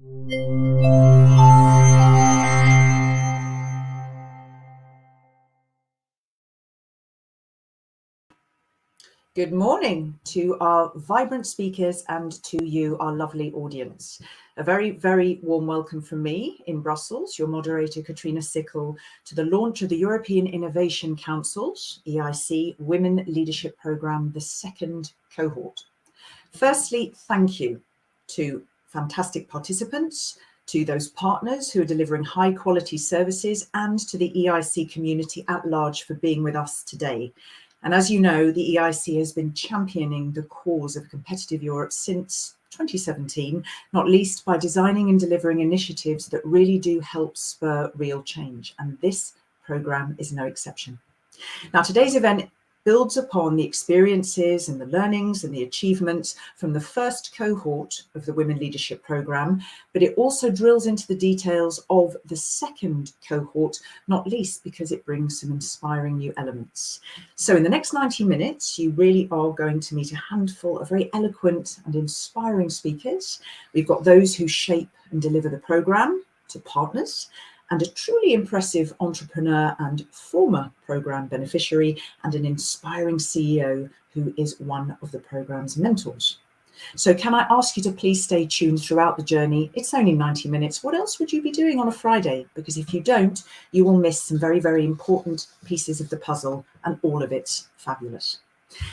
Good morning to our vibrant speakers and to you, our lovely audience. A very, very warm welcome from me in Brussels, your moderator, Katrina Sickle, to the launch of the European Innovation Council's EIC Women Leadership Programme, the second cohort. Firstly, thank you to fantastic participants, to those partners who are delivering high quality services, and to the EIC community at large for being with us today. And as you know, the EIC has been championing the cause of competitive Europe since 2017, not least by designing and delivering initiatives that really do help spur real change. And this programme is no exception. Now, today's event builds upon the experiences and the learnings and the achievements from the first cohort of the Women Leadership Programme, but it also drills into the details of the second cohort, not least because it brings some inspiring new elements. So in the next 90 minutes, you really are going to meet a handful of very eloquent and inspiring speakers. We've got those who shape and deliver the programme to partners, and a truly impressive entrepreneur and former programme beneficiary, and an inspiring CEO who is one of the programme's mentors. So can I ask you to please stay tuned throughout the journey? It's only 90 minutes. What else would you be doing on a Friday? Because if you don't, you will miss some very, very important pieces of the puzzle, and all of it's fabulous.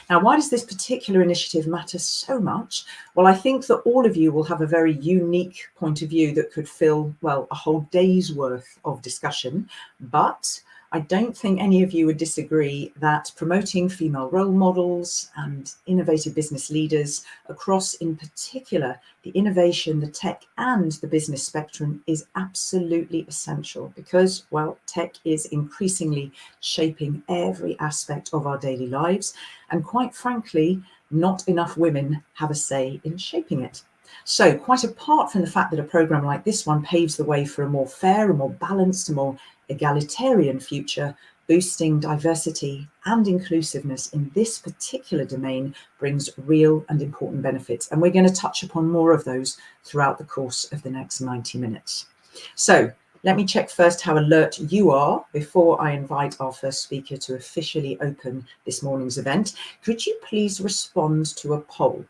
Now, why does this particular initiative matter so much? Well, I think that all of you will have a very unique point of view that could fill, well, a whole day's worth of discussion. But I don't think any of you would disagree that promoting female role models and innovative business leaders across, in particular, the innovation, the tech and the business spectrum is absolutely essential because, well, tech is increasingly shaping every aspect of our daily lives. And quite frankly, not enough women have a say in shaping it. So quite apart from the fact that a programme like this one paves the way for a more fair, a more balanced, a more egalitarian future, boosting diversity and inclusiveness in this particular domain brings real and important benefits. And we're going to touch upon more of those throughout the course of the next 90 minutes. So let me check first how alert you are before I invite our first speaker to officially open this morning's event. Could you please respond to a poll?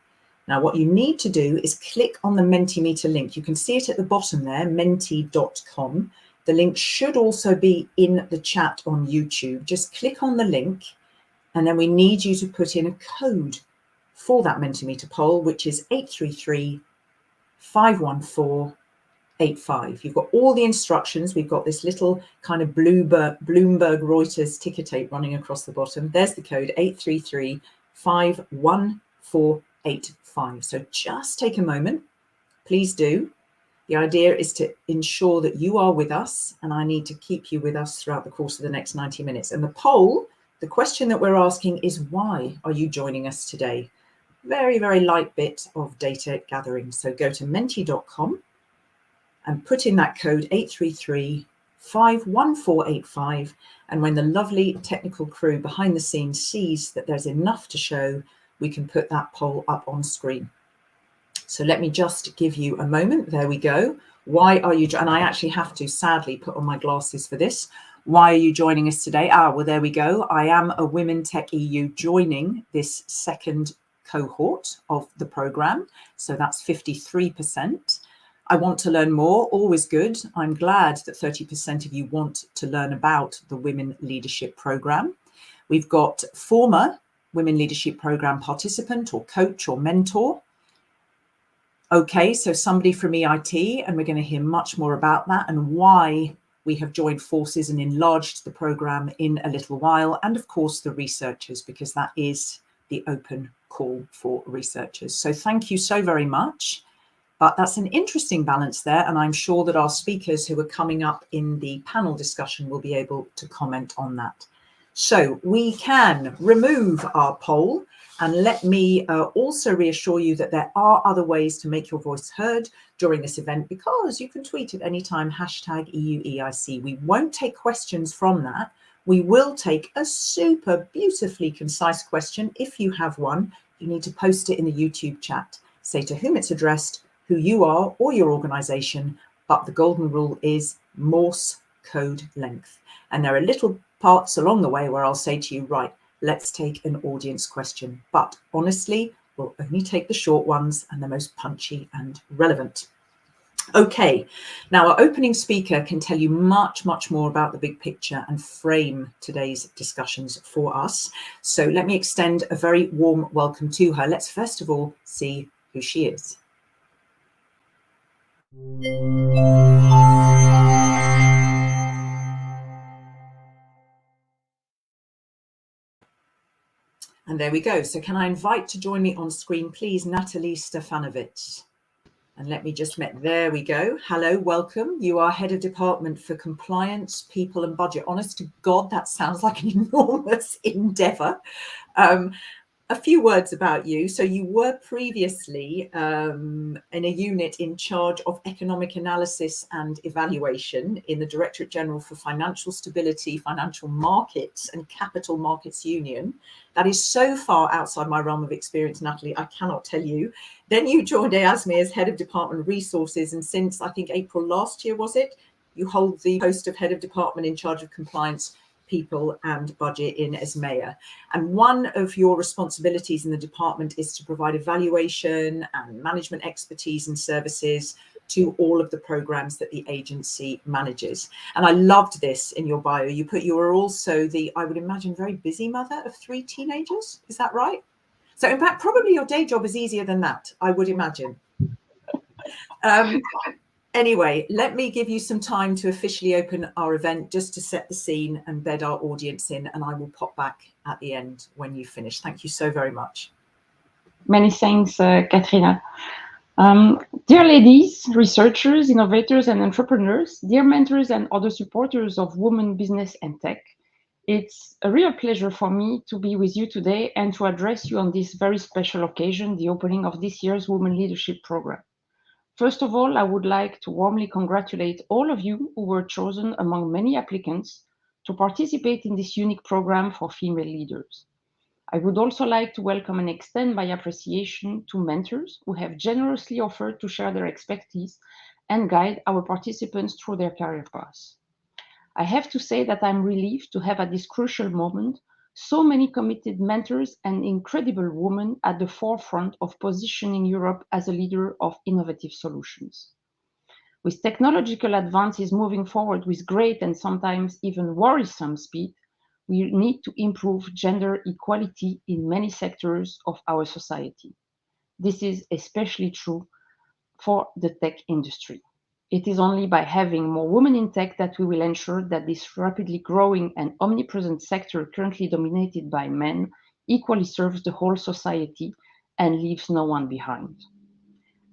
Now, what you need to do is click on the Mentimeter link. You can see it at the bottom there, menti.com. The link should also be in the chat on YouTube. Just click on the link, and then we need you to put in a code for that Mentimeter poll, which is 833 514 85. You've got all the instructions. We've got this little kind of Bloomberg Reuters ticker tape running across the bottom. There's the code 833 514 85. So just take a moment, please do. The idea is to ensure that you are with us, and I need to keep you with us throughout the course of the next 90 minutes. And the poll, the question that we're asking is, why are you joining us today? Very, very light bit of data gathering. So go to menti.com and put in that code 833 514 85. And when the lovely technical crew behind the scenes sees that there's enough to show, we can put that poll up on screen. So let me just give you a moment. There we go. Why are you, and I actually have to sadly put on my glasses for this. Why are you joining us today? Well, there we go. I am a Women Tech EU joining this second cohort of the programme. So that's 53%. I want to learn more, always good. I'm glad that 30% of you want to learn about the Women Leadership Programme. We've got former Women Leadership Programme participant or coach or mentor. Okay, so somebody from EIT, and we're going to hear much more about that and why we have joined forces and enlarged the programme in a little while. And of course, the researchers, because that is the open call for researchers. So thank you so very much. But that's an interesting balance there. And I'm sure that our speakers who are coming up in the panel discussion will be able to comment on that. So we can remove our poll. And let me also reassure you that there are other ways to make your voice heard during this event, because you can tweet at any time, #EUEIC. We won't take questions from that. We will take a super beautifully concise question. If you have one, you need to post it in the YouTube chat. Say to whom it's addressed, who you are or your organization, but the golden rule is Morse code length. And there are little parts along the way where I'll say to you, right, let's take an audience question. But honestly, we'll only take the short ones and the most punchy and relevant. Okay, now our opening speaker can tell you much, much more about the big picture and frame today's discussions for us. So let me extend a very warm welcome to her. Let's first of all see who she is. And there we go. So can I invite to join me on screen, please, Natalie Stefanovic. And let me just there we go. Hello, welcome. You are Head of Department for Compliance, People and Budget. Honest to God, that sounds like an enormous endeavour. A few words about you. So you were previously in a unit in charge of economic analysis and evaluation in the Directorate General for Financial Stability, Financial Markets and Capital Markets Union. That is so far outside my realm of experience, Natalie, I cannot tell you. Then you joined EIC as Head of Department Resources, and since I think April last year, was it? You hold the post of Head of Department in charge of Compliance, People and Budget in ESMEA. And one of your responsibilities in the department is to provide evaluation and management expertise and services to all of the programs that the agency manages. And I loved this in your bio. You put you were also the, I would imagine, very busy mother of 3 teenagers. Is that right? So in fact, probably your day job is easier than that, I would imagine. Anyway, let me give you some time to officially open our event just to set the scene and bed our audience in, and I will pop back at the end when you finish. Thank you so very much. Many thanks, Katrina. Dear ladies, researchers, innovators and entrepreneurs, dear mentors and other supporters of women, business and tech, it's a real pleasure for me to be with you today and to address you on this very special occasion, the opening of this year's Women Leadership Program. First of all, I would like to warmly congratulate all of you who were chosen among many applicants to participate in this unique program for female leaders. I would also like to welcome and extend my appreciation to mentors who have generously offered to share their expertise and guide our participants through their career paths. I have to say that I'm relieved to have at this crucial moment so many committed mentors and incredible women at the forefront of positioning Europe as a leader of innovative solutions. With technological advances moving forward with great and sometimes even worrisome speed, we need to improve gender equality in many sectors of our society. This is especially true for the tech industry. It is only by having more women in tech that we will ensure that this rapidly growing and omnipresent sector currently dominated by men equally serves the whole society and leaves no one behind.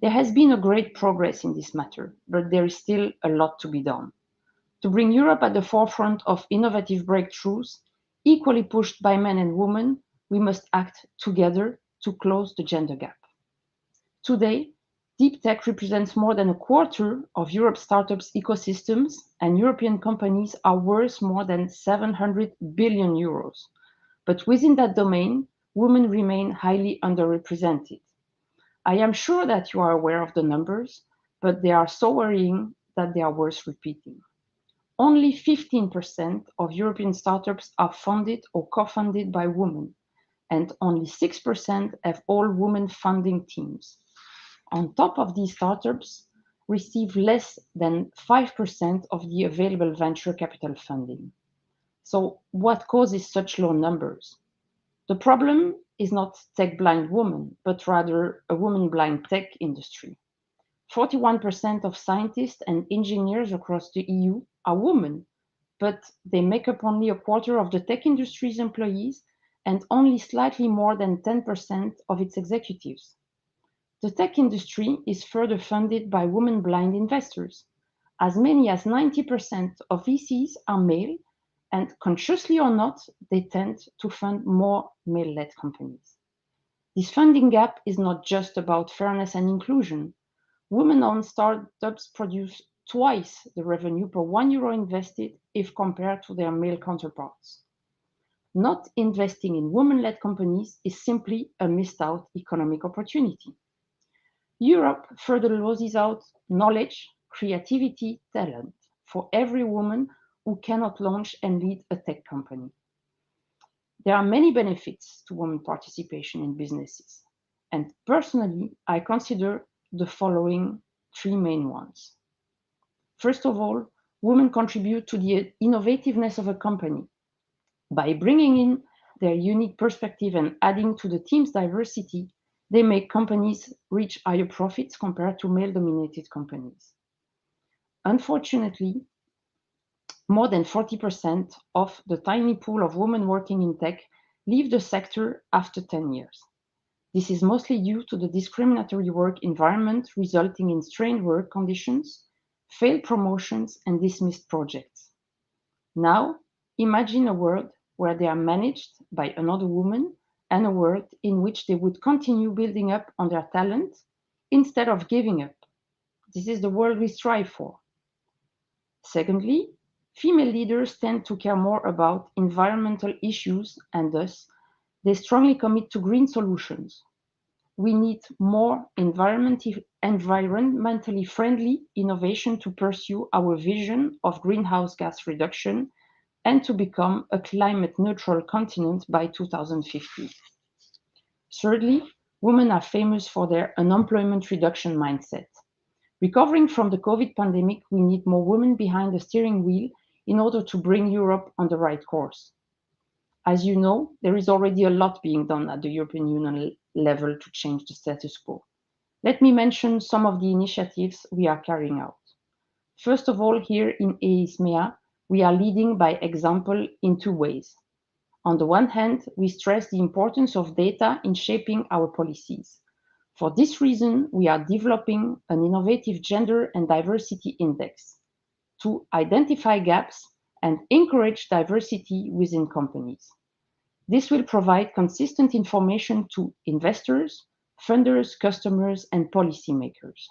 There has been a great progress in this matter, but there is still a lot to be done. To bring Europe at the forefront of innovative breakthroughs, equally pushed by men and women, we must act together to close the gender gap. Today, deep tech represents more than a quarter of Europe's startups ecosystems, and European companies are worth more than 700 billion euros. But within that domain, women remain highly underrepresented. I am sure that you are aware of the numbers, but they are so worrying that they are worth repeating. Only 15% of European startups are funded or co-funded by women, and only 6% have all-women funding teams. On top of these startups, receive less than 5% of the available venture capital funding. So what causes such low numbers? The problem is not tech-blind women, but rather a woman-blind tech industry. 41% of scientists and engineers across the EU are women, but they make up only a quarter of the tech industry's employees and only slightly more than 10% of its executives. The tech industry is further funded by women-blind investors. As many as 90% of VCs are male, and consciously or not, they tend to fund more male-led companies. This funding gap is not just about fairness and inclusion. Women-owned startups produce twice the revenue per €1 invested if compared to their male counterparts. Not investing in women-led companies is simply a missed out economic opportunity. Europe further loses out knowledge, creativity, talent for every woman who cannot launch and lead a tech company. There are many benefits to women participation in businesses, and personally, I consider the following three main ones. First of all, women contribute to the innovativeness of a company. By bringing in their unique perspective and adding to the team's diversity, they make companies reach higher profits compared to male-dominated companies. Unfortunately, more than 40% of the tiny pool of women working in tech leave the sector after 10 years. This is mostly due to the discriminatory work environment resulting in strained work conditions, failed promotions, and dismissed projects. Now, imagine a world where they are managed by another woman and a world in which they would continue building up on their talent instead of giving up. This is the world we strive for. Secondly, female leaders tend to care more about environmental issues and thus they strongly commit to green solutions. We need more environmentally friendly innovation to pursue our vision of greenhouse gas reduction and to become a climate neutral continent by 2050. Thirdly, women are famous for their unemployment reduction mindset. Recovering from the COVID pandemic, we need more women behind the steering wheel in order to bring Europe on the right course. As you know, there is already a lot being done at the European Union level to change the status quo. Let me mention some of the initiatives we are carrying out. First of all, here in EIC, we are leading by example in two ways. On the one hand, we stress the importance of data in shaping our policies. For this reason, we are developing an innovative gender and diversity index to identify gaps and encourage diversity within companies. This will provide consistent information to investors, funders, customers, and policymakers.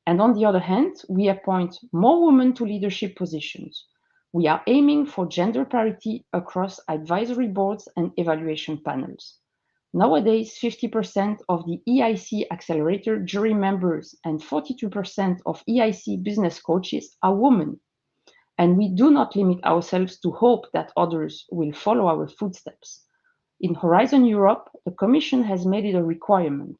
And on the other hand, we appoint more women to leadership positions. We are aiming for gender parity across advisory boards and evaluation panels. Nowadays, 50% of the EIC Accelerator jury members and 42% of EIC business coaches are women. And we do not limit ourselves to hope that others will follow our footsteps. In Horizon Europe, the Commission has made it a requirement.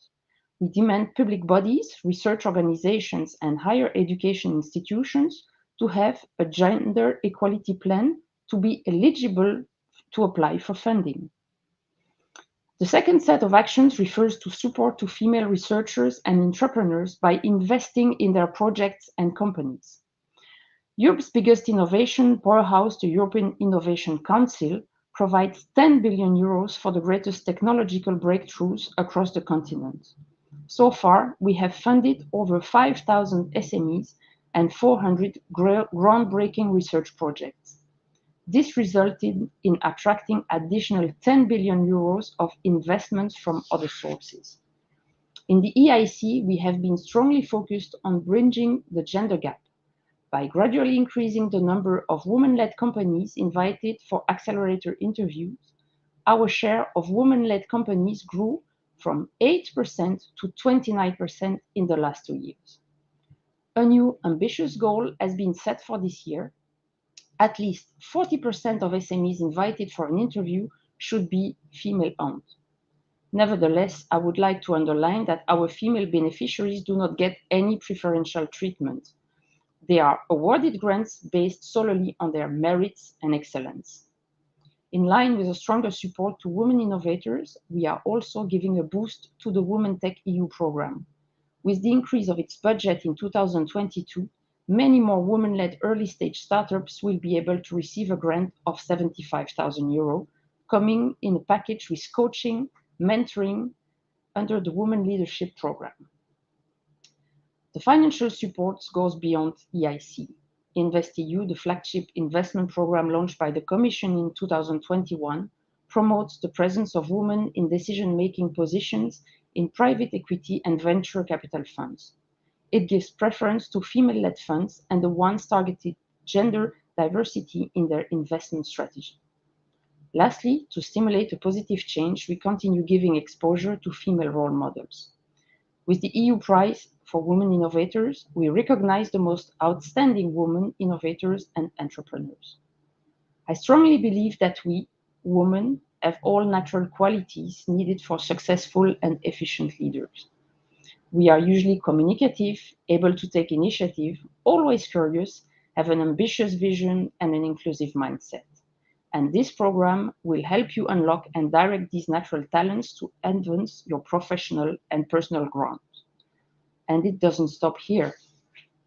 We demand public bodies, research organizations, and higher education institutions to have a gender equality plan to be eligible to apply for funding. The second set of actions refers to support to female researchers and entrepreneurs by investing in their projects and companies. Europe's biggest innovation powerhouse, the European Innovation Council, provides 10 billion euros for the greatest technological breakthroughs across the continent. So far, we have funded over 5,000 SMEs and 400 groundbreaking research projects. This resulted in attracting additional 10 billion euros of investments from other sources. In the EIC, we have been strongly focused on bridging the gender gap. By gradually increasing the number of women-led companies invited for accelerator interviews, our share of women-led companies grew from 8% to 29% in the last 2 years. A new ambitious goal has been set for this year. At least 40% of SMEs invited for an interview should be female-owned. Nevertheless, I would like to underline that our female beneficiaries do not get any preferential treatment. They are awarded grants based solely on their merits and excellence. In line with a stronger support to women innovators, we are also giving a boost to the Women Tech EU program. With the increase of its budget in 2022, many more women-led early-stage startups will be able to receive a grant of 75,000 euro, coming in a package with coaching, mentoring under the Women Leadership Program. The financial support goes beyond EIC. InvestEU, the flagship investment program launched by the Commission in 2021, promotes the presence of women in decision-making positions in private equity and venture capital funds. It gives preference to female-led funds and the ones targeting gender diversity in their investment strategy. Lastly, to stimulate a positive change, we continue giving exposure to female role models. With the EU Prize for Women Innovators, we recognize the most outstanding women innovators and entrepreneurs. I strongly believe that we, women, have all natural qualities needed for successful and efficient leaders. We are usually communicative, able to take initiative, always curious, have an ambitious vision and an inclusive mindset. And this program will help you unlock and direct these natural talents to advance your professional and personal growth. And it doesn't stop here.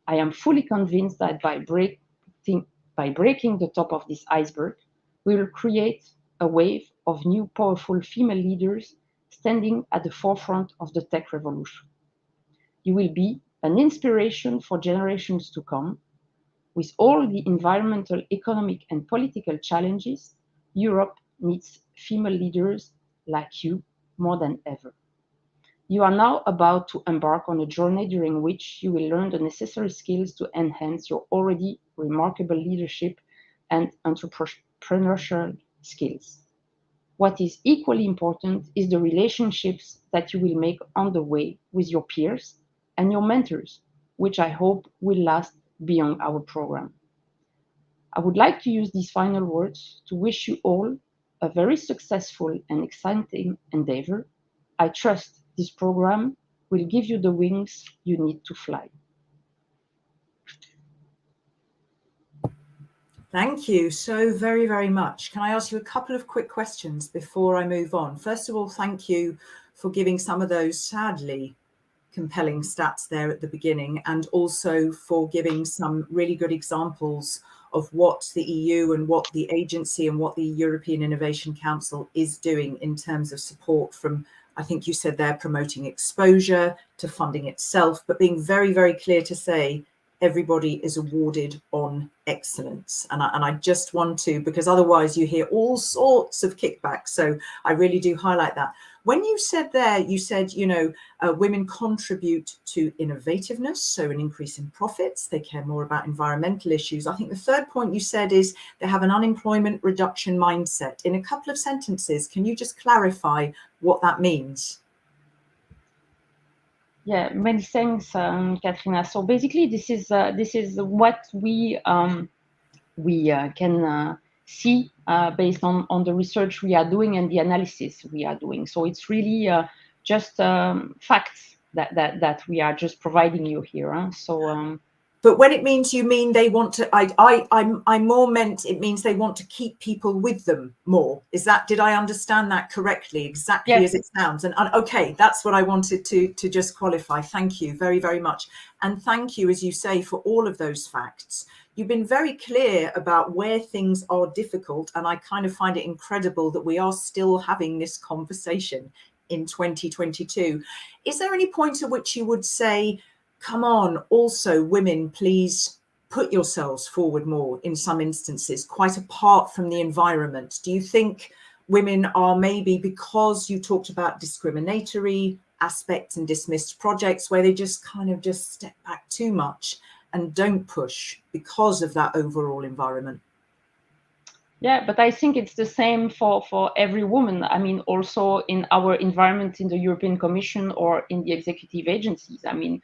I am fully convinced that by breaking the top of this iceberg, we will create a wave of new powerful female leaders standing at the forefront of the tech revolution. You will be an inspiration for generations to come. With all the environmental, economic, and political challenges, Europe needs female leaders like you more than ever. You are now about to embark on a journey during which you will learn the necessary skills to enhance your already remarkable leadership and entrepreneurial skills. What is equally important is the relationships that you will make on the way with your peers and your mentors, which I hope will last beyond our program. I would like to use these final words to wish you all a very successful and exciting endeavor. I trust this program will give you the wings you need to fly. Thank you so very, very much. Can I ask you a couple of quick questions before I move on? First of all, thank you for giving some of those sadly compelling stats there at the beginning, and also for giving some really good examples of what the EU and what the agency and what the European Innovation Council is doing in terms of support from, I think you said there, promoting exposure to funding itself, but being very, very clear to say everybody is awarded on excellence. And I just want to, because otherwise you hear all sorts of kickbacks. So I really do highlight that. When you said there, you said, women contribute to innovativeness, so an increase in profits. They care more about environmental issues. I think the third point you said is they have an unemployment reduction mindset. In a couple of sentences, can you just clarify what that means? Yeah, many thanks, Katrina. So basically, this is what we can see based on the research we are doing and the analysis we are doing. So it's really just facts that we are just providing you here. Huh? So. But when it means you mean they want to, I more meant it means they want to keep people with them more. Did I understand that correctly? Exactly Yes. As it sounds. And okay, that's what I wanted to just qualify. Thank you very, very much. And thank you, as you say, for all of those facts. You've been very clear about where things are difficult. And I kind of find it incredible that we are still having this conversation in 2022. Is there any point at which you would say, come on, also women, please put yourselves forward more in some instances, quite apart from the environment? Do you think women are maybe, because you talked about discriminatory aspects and dismissed projects, where they just kind of just step back too much and don't push because of that overall environment? Yeah, but I think it's the same for every woman. I mean, also in our environment in the European Commission or in the executive agencies. I mean,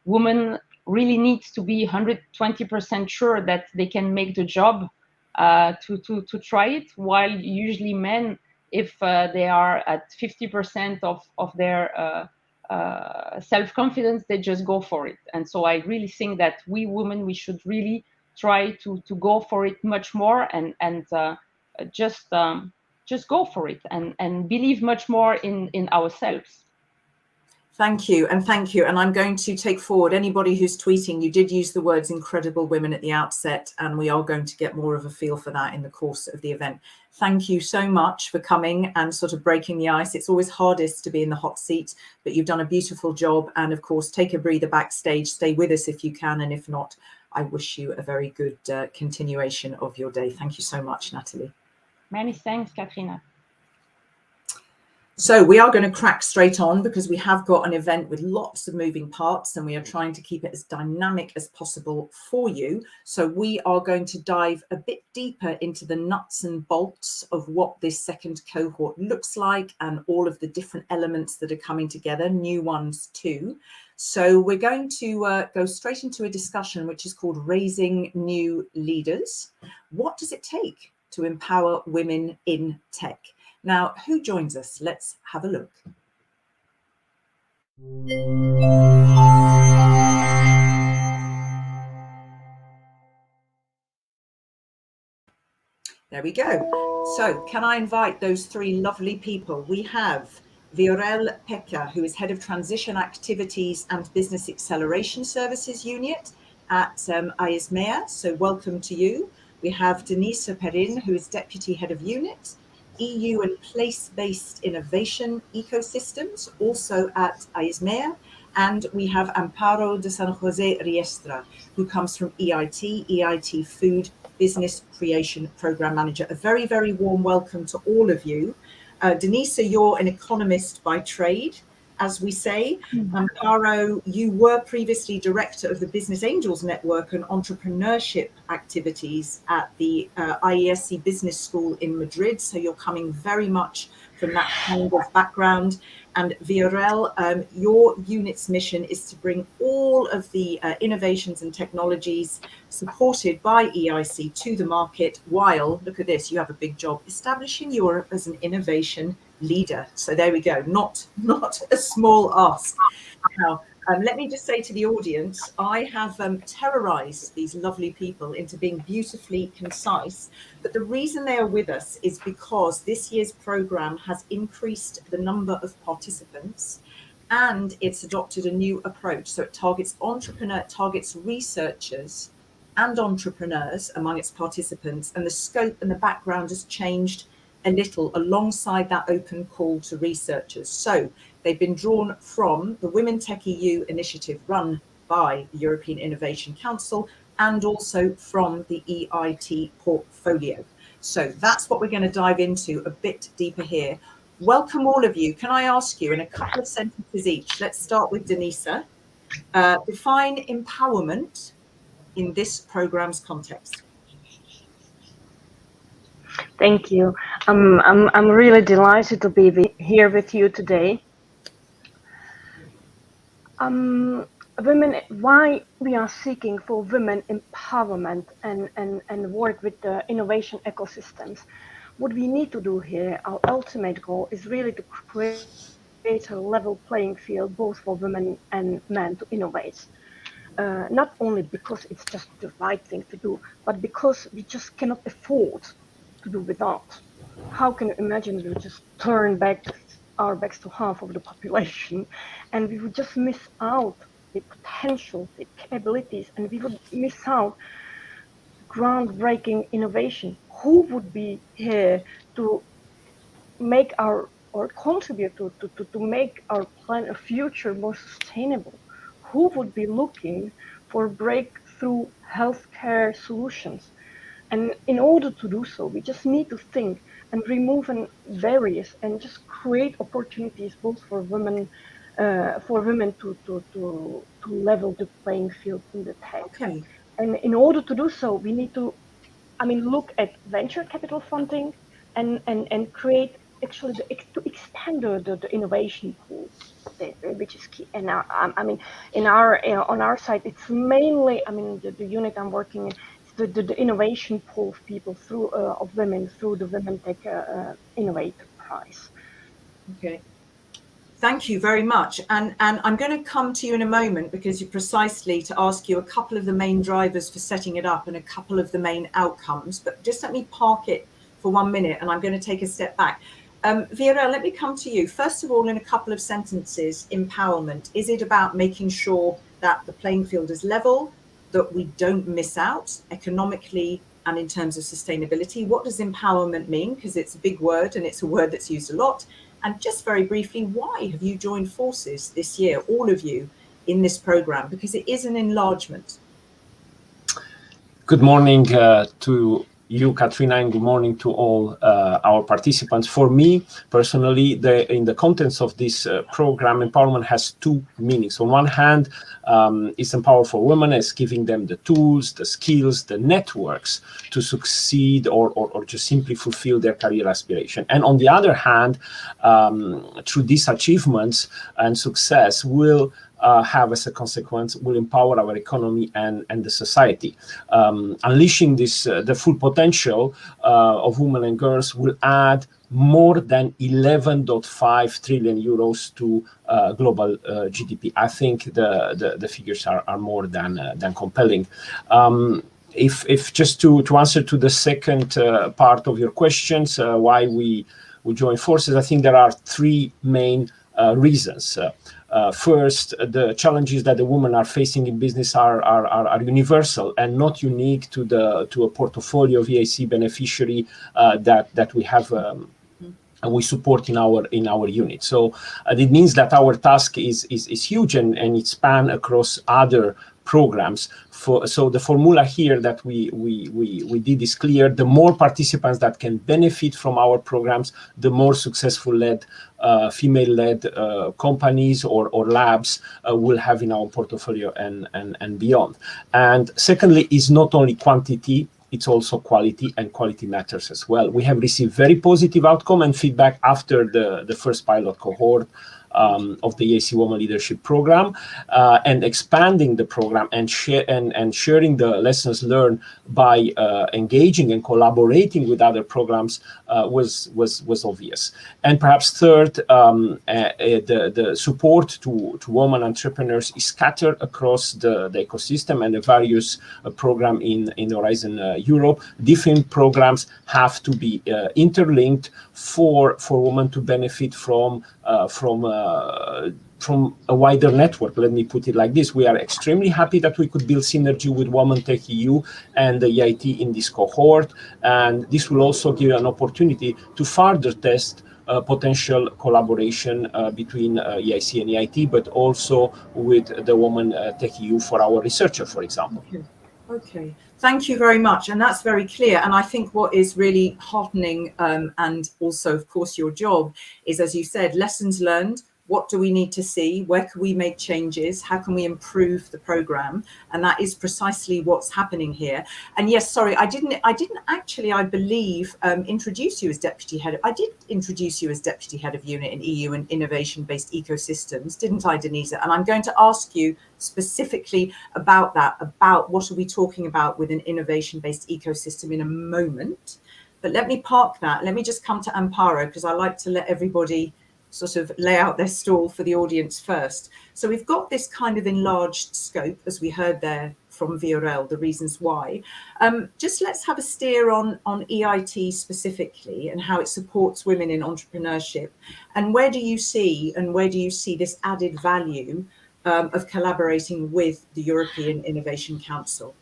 women really need to be 120% sure that they can make the job to try it, while usually men, if they are at 50% of their self-confidence, they just go for it. And so I really think that we women, we should really try to go for it much more and just go for it and believe much more in ourselves. Thank you. And I'm going to take forward anybody who's tweeting. You did use the words incredible women at the outset, and we are going to get more of a feel for that in the course of the event. Thank you so much for coming and sort of breaking the ice. It's always hardest to be in the hot seat, but you've done a beautiful job. And of course, take a breather backstage, stay with us if you can. And if not, I wish you a very good continuation of your day. Thank you so much, Natalie. Many thanks, Katrina. So we are going to crack straight on because we have got an event with lots of moving parts and we are trying to keep it as dynamic as possible for you. So we are going to dive a bit deeper into the nuts and bolts of what this second cohort looks like and all of the different elements that are coming together, new ones too. So we're going to go straight into a discussion which is called Raising New Leaders. What does it take to empower women in tech? Now, who joins us? Let's have a look. There we go. So can I invite those three lovely people? We have Viorel Pekka, who is Head of Transition Activities and Business Acceleration Services Unit at ISMEA. So welcome to you. We have Denisa Perin, who is Deputy Head of Unit, EU and Place-Based Innovation Ecosystems, also at ISMEA. And we have Amparo de San Jose Riestra, who comes from EIT Food Business Creation Program Manager. A very, very warm welcome to all of you. Denisa, you're an economist by trade, as we say. Amparo, you were previously director of the Business Angels Network and entrepreneurship activities at the IESC Business School in Madrid. So you're coming very much from that kind of background. And Viorel, your unit's mission is to bring all of the innovations and technologies supported by EIC to the market while, look at this, you have a big job, establishing Europe as an innovation leader. So there we go, not a small ask. Now, let me just say to the audience, I have terrorized these lovely people into being beautifully concise. But the reason they are with us is because this year's program has increased the number of participants and it's adopted a new approach. So it targets researchers and entrepreneurs among its participants, and the scope and the background has changed a little alongside that open call to researchers. So they've been drawn from the Women Tech EU initiative run by the European Innovation Council and also from the EIT portfolio. So that's what we're going to dive into a bit deeper here. Welcome all of you. Can I ask you in a couple of sentences each? Let's start with Denisa. Define empowerment in this program's context. Thank you. I'm really delighted to be here with you today. Why we are seeking for women empowerment and work with the innovation ecosystems. What we need to do here, our ultimate goal is really to create a level playing field both for women and men to innovate. Not only because it's just the right thing to do, but because we just cannot afford to do without. How can you imagine we would just turn our backs to half of the population and we would just miss out the potential, the capabilities, and we would miss out groundbreaking innovation? Who would be here to make or contribute to make our planet, future more sustainable? Who would be looking for breakthrough healthcare solutions? And in order to do so, we just need to think and remove barriers and just create opportunities both for women to level the playing field in the tech. Okay. And in order to do so, we need to, look at venture capital funding and create actually to expand the innovation pool, which is key. And on our side, it's mainly the unit I'm working in. The innovation pool of people of women through the Women Tech Innovator Prize. Okay. Thank you very much. And I'm going to come to you in a moment because you're precisely to ask you a couple of the main drivers for setting it up and a couple of the main outcomes. But just let me park it for 1 minute and I'm going to take a step back. Viorel, let me come to you. First of all, in a couple of sentences, empowerment. Is it about making sure that the playing field is level, that we don't miss out economically and in terms of sustainability? What does empowerment mean? Because it's a big word and it's a word that's used a lot. And just very briefly, why have you joined forces this year, all of you, in this program? Because it is an enlargement. Good morning to you, Katrina, and good morning to all our participants. For me, personally, in the contents of this program, empowerment has two meanings. On one hand, it's empower for women as giving them the tools, the skills, the networks to succeed or just simply fulfill their career aspiration. And on the other hand, through these achievements and success will have as a consequence, will empower our economy and the society. Unleashing this, the full potential of women and girls will add more than 11.5 trillion euros to global GDP. I think the figures are more than compelling. If just to answer to the second part of your questions, why we join forces, I think there are three main reasons. First, the challenges that the women are facing in business are universal and not unique to a portfolio of EIC beneficiary that we have. We support in our unit. So it means that our task is huge and it spans across other programs. So the formula here that we did is clear. The more participants that can benefit from our programs, the more successful female-led companies or labs will have in our portfolio and beyond. And secondly, is not only quantity, it's also quality, and quality matters as well. We have received very positive outcome and feedback after the first pilot cohort of the EIC Women Leadership Program, and expanding the program and sharing the lessons learned by engaging and collaborating with other programs was obvious. And perhaps third, the support to women entrepreneurs is scattered across the ecosystem and the various program in Horizon Europe. Different programs have to be interlinked for women to benefit from a wider network. Let me put it like this. We are extremely happy that we could build synergy with Women Tech EU and the EIT in this cohort. And this will also give an opportunity to further test potential collaboration between EIC and EIT, but also with the Women Tech EU for our researcher, for example. Okay. Thank you very much. And that's very clear. And I think what is really heartening and also, of course, your job is, as you said, lessons learned. What do we need to see? Where can we make changes? How can we improve the program? And that is precisely what's happening here. And yes, sorry, I didn't actually, I believe, introduce you as deputy head. I did introduce you as deputy head of unit in EU and innovation-based ecosystems, didn't I, Denise? And I'm going to ask you specifically about that, about what are we talking about with an innovation-based ecosystem in a moment. But let me park that. Let me just come to Amparo, because I like to let everybody sort of lay out their stall for the audience first. So we've got this kind of enlarged scope, as we heard there from Viorel, the reasons why. Just let's have a steer on EIT specifically and how it supports women in entrepreneurship. And where do you see this added value of collaborating with the European Innovation Council?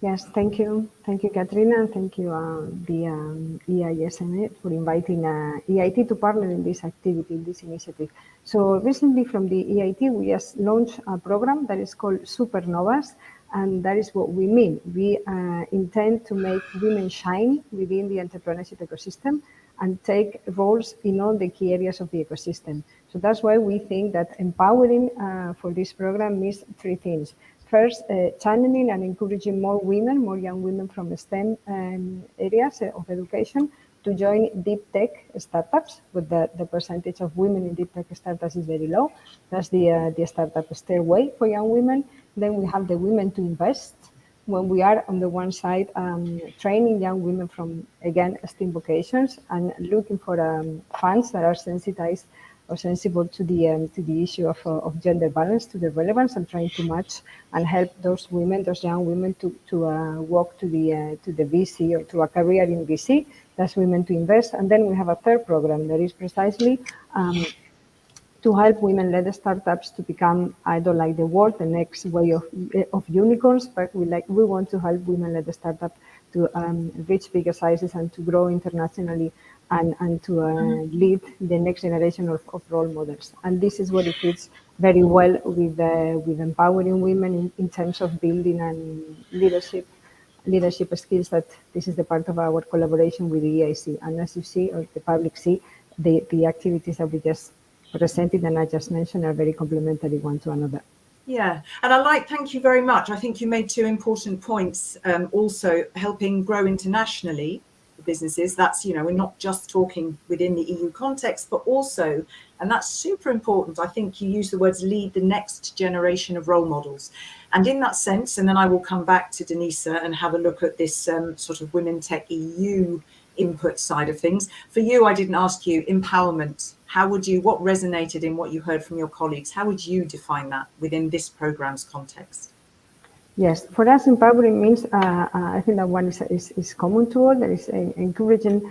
Yes, thank you. Thank you, Katrina. Thank you, the EISMA, for inviting EIT to partner in this activity, in this initiative. So recently from the EIT, we just launched a program that is called Supernovas, and that is what we mean. We intend to make women shine within the entrepreneurship ecosystem and take roles in all the key areas of the ecosystem. So that's why we think that empowering for this program means three things. First, channeling and encouraging more young women from STEM areas of education to join deep tech startups, but the percentage of women in deep tech startups is very low. That's the startup stairway for young women. Then we have the women to invest, when we are on the one side training young women from, again, STEM vocations and looking for funds that are sensitized or sensible to the issue of gender balance, to the relevance, and trying to match and help those women, those young women, to walk to the VC or to a career in VC. That's Women to Invest. And then we have a third program that is precisely to help women-led startups to become, I don't like the word, the next way of unicorns, but we want to help women-led startups to reach bigger sizes and to grow internationally and to lead the next generation of role models. And this is what it fits very well with empowering women in terms of building and leadership leadership skills, that this is the part of our collaboration with the EIC. And as you see, or the public see, the activities that we just presented and I just mentioned are very complementary one to another. Yeah, and thank you very much. I think you made two important points, also helping grow internationally for businesses. That's, we're not just talking within the EU context, but also, and that's super important, I think you use the words lead the next generation of role models. And in that sense, and then I will come back to Denisa and have a look at this sort of Women Tech EU input side of things. For you, I didn't ask you empowerment. What resonated in what you heard from your colleagues? How would you define that within this program's context? Yes, for us, empowering means, I think that one is common to all, that is encouraging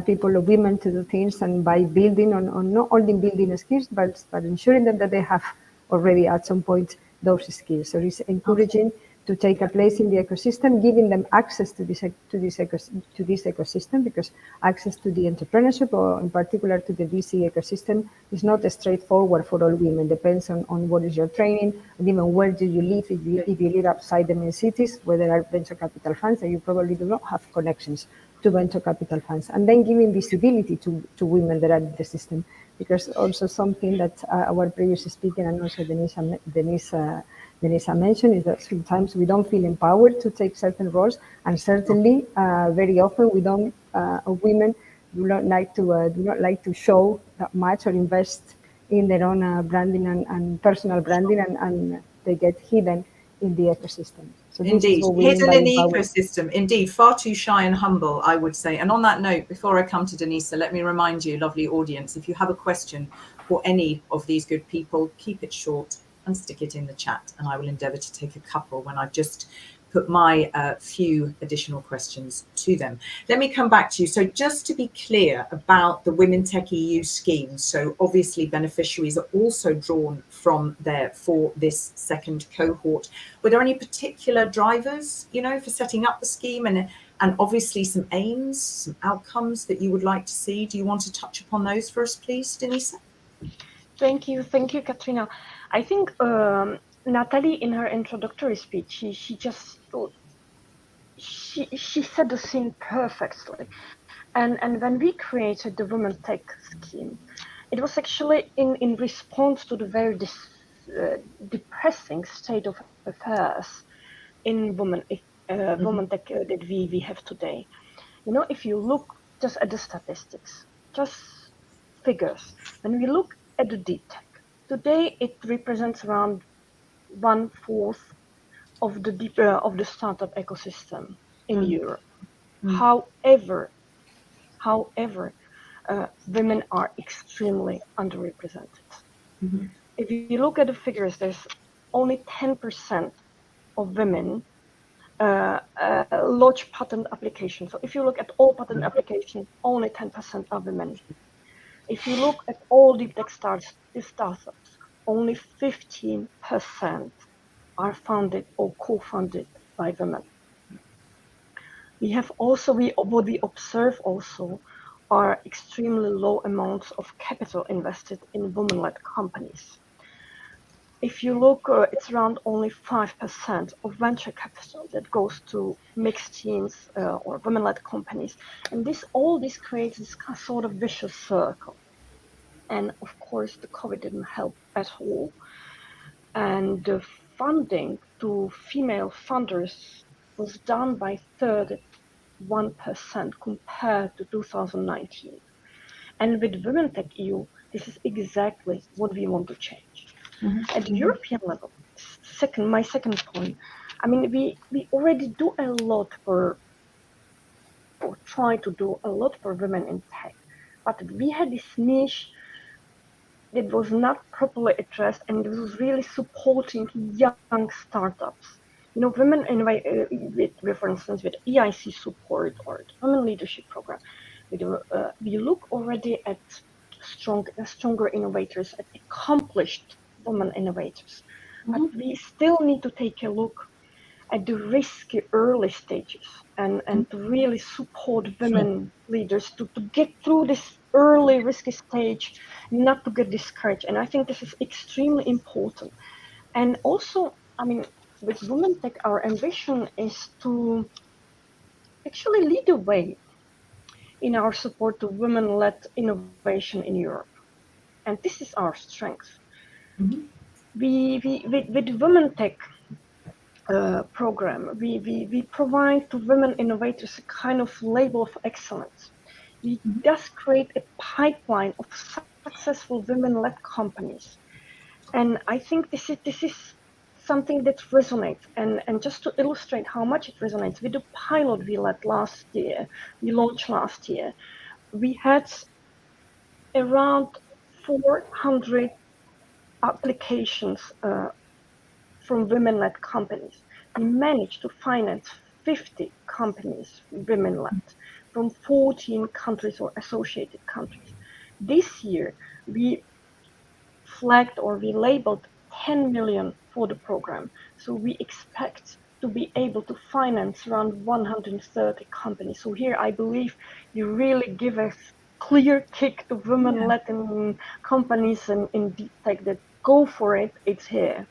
people or women to do things, and by building on not only building skills, but ensuring that they have already at some point those skills. So it's encouraging to take a place in the ecosystem, giving them access to this ecosystem, because access to the entrepreneurship, or in particular to the VC ecosystem, is not straightforward for all women. Depends on what is your training, and even where do you live. If you live outside the main cities where there are venture capital funds, and you probably do not have connections to venture capital funds, and then giving visibility to women that are in the system, because also something that our previous speaker and also Denisa mentioned is that sometimes we don't feel empowered to take certain roles, and certainly very often we don't. Women do not like to show that much or invest in their own branding and personal branding, and they get hidden in the ecosystem. So indeed, hidden in the ecosystem. Indeed, far too shy and humble, I would say. And on that note, before I come to Denisa, let me remind you, lovely audience, if you have a question for any of these good people, keep it short and stick it in the chat, and I will endeavour to take a couple when I've just put my few additional questions to them. Let me come back to you. So just to be clear about the Women Tech EU scheme, so obviously beneficiaries are also drawn from there for this second cohort. Were there any particular drivers, for setting up the scheme, and obviously some aims, some outcomes that you would like to see? Do you want to touch upon those for us, please, Denisa? Thank you, Katrina. I think Natalie, in her introductory speech, she said the scene perfectly. And when we created the Women Tech scheme, it was actually in response to the very depressing state of affairs in Women Tech that we have today. If you look just at the statistics, just figures, when we look at the deep tech, today it represents around 1/4 of the startup ecosystem in Europe. However, women are extremely underrepresented. If you look at the figures, there's only 10% of women launch patent applications. So if you look at all patent applications, only 10% are women. If you look at all deep tech startups, only 15% are founded or co-funded by women. What we observe also are extremely low amounts of capital invested in women-led companies. If you look, it's around only 5% of venture capital that goes to mixed teams or women-led companies. And all this creates this sort of vicious circle. And of course, the COVID didn't help at all. And the funding to female funders was down by 31% compared to 2019. And with Women Tech EU, this is exactly what we want to change. At the European level, my second point, I mean, we already do a lot or try to do a lot for women in tech, but we had this niche that was not properly addressed, and it was really supporting young startups. Women for instance, with EIC support or the Women Leadership Program, we look already at stronger innovators, at accomplished women innovators. But we still need to take a look at the risky early stages and to really support women leaders to get through this early risky stage, not to get discouraged. And I think this is extremely important. And also, I mean, with Women Tech, our ambition is to actually lead the way in our support to women-led innovation in Europe. And this is our strength. Mm-hmm. With Women Tech program, we provide to women innovators a kind of label of excellence. We thus create a pipeline of successful women-led companies. And I think this is something that resonates. And just to illustrate how much it resonates, with the pilot we launched last year, we had around 400 applications from women-led companies. We managed to finance 50 companies, women-led, from 14 countries or associated countries. This year, we flagged or we labeled 10 million for the program. So we expect to be able to finance around 130 companies. So here I believe you really give a clear kick to women-led companies and in deep tech that go for it, it's here.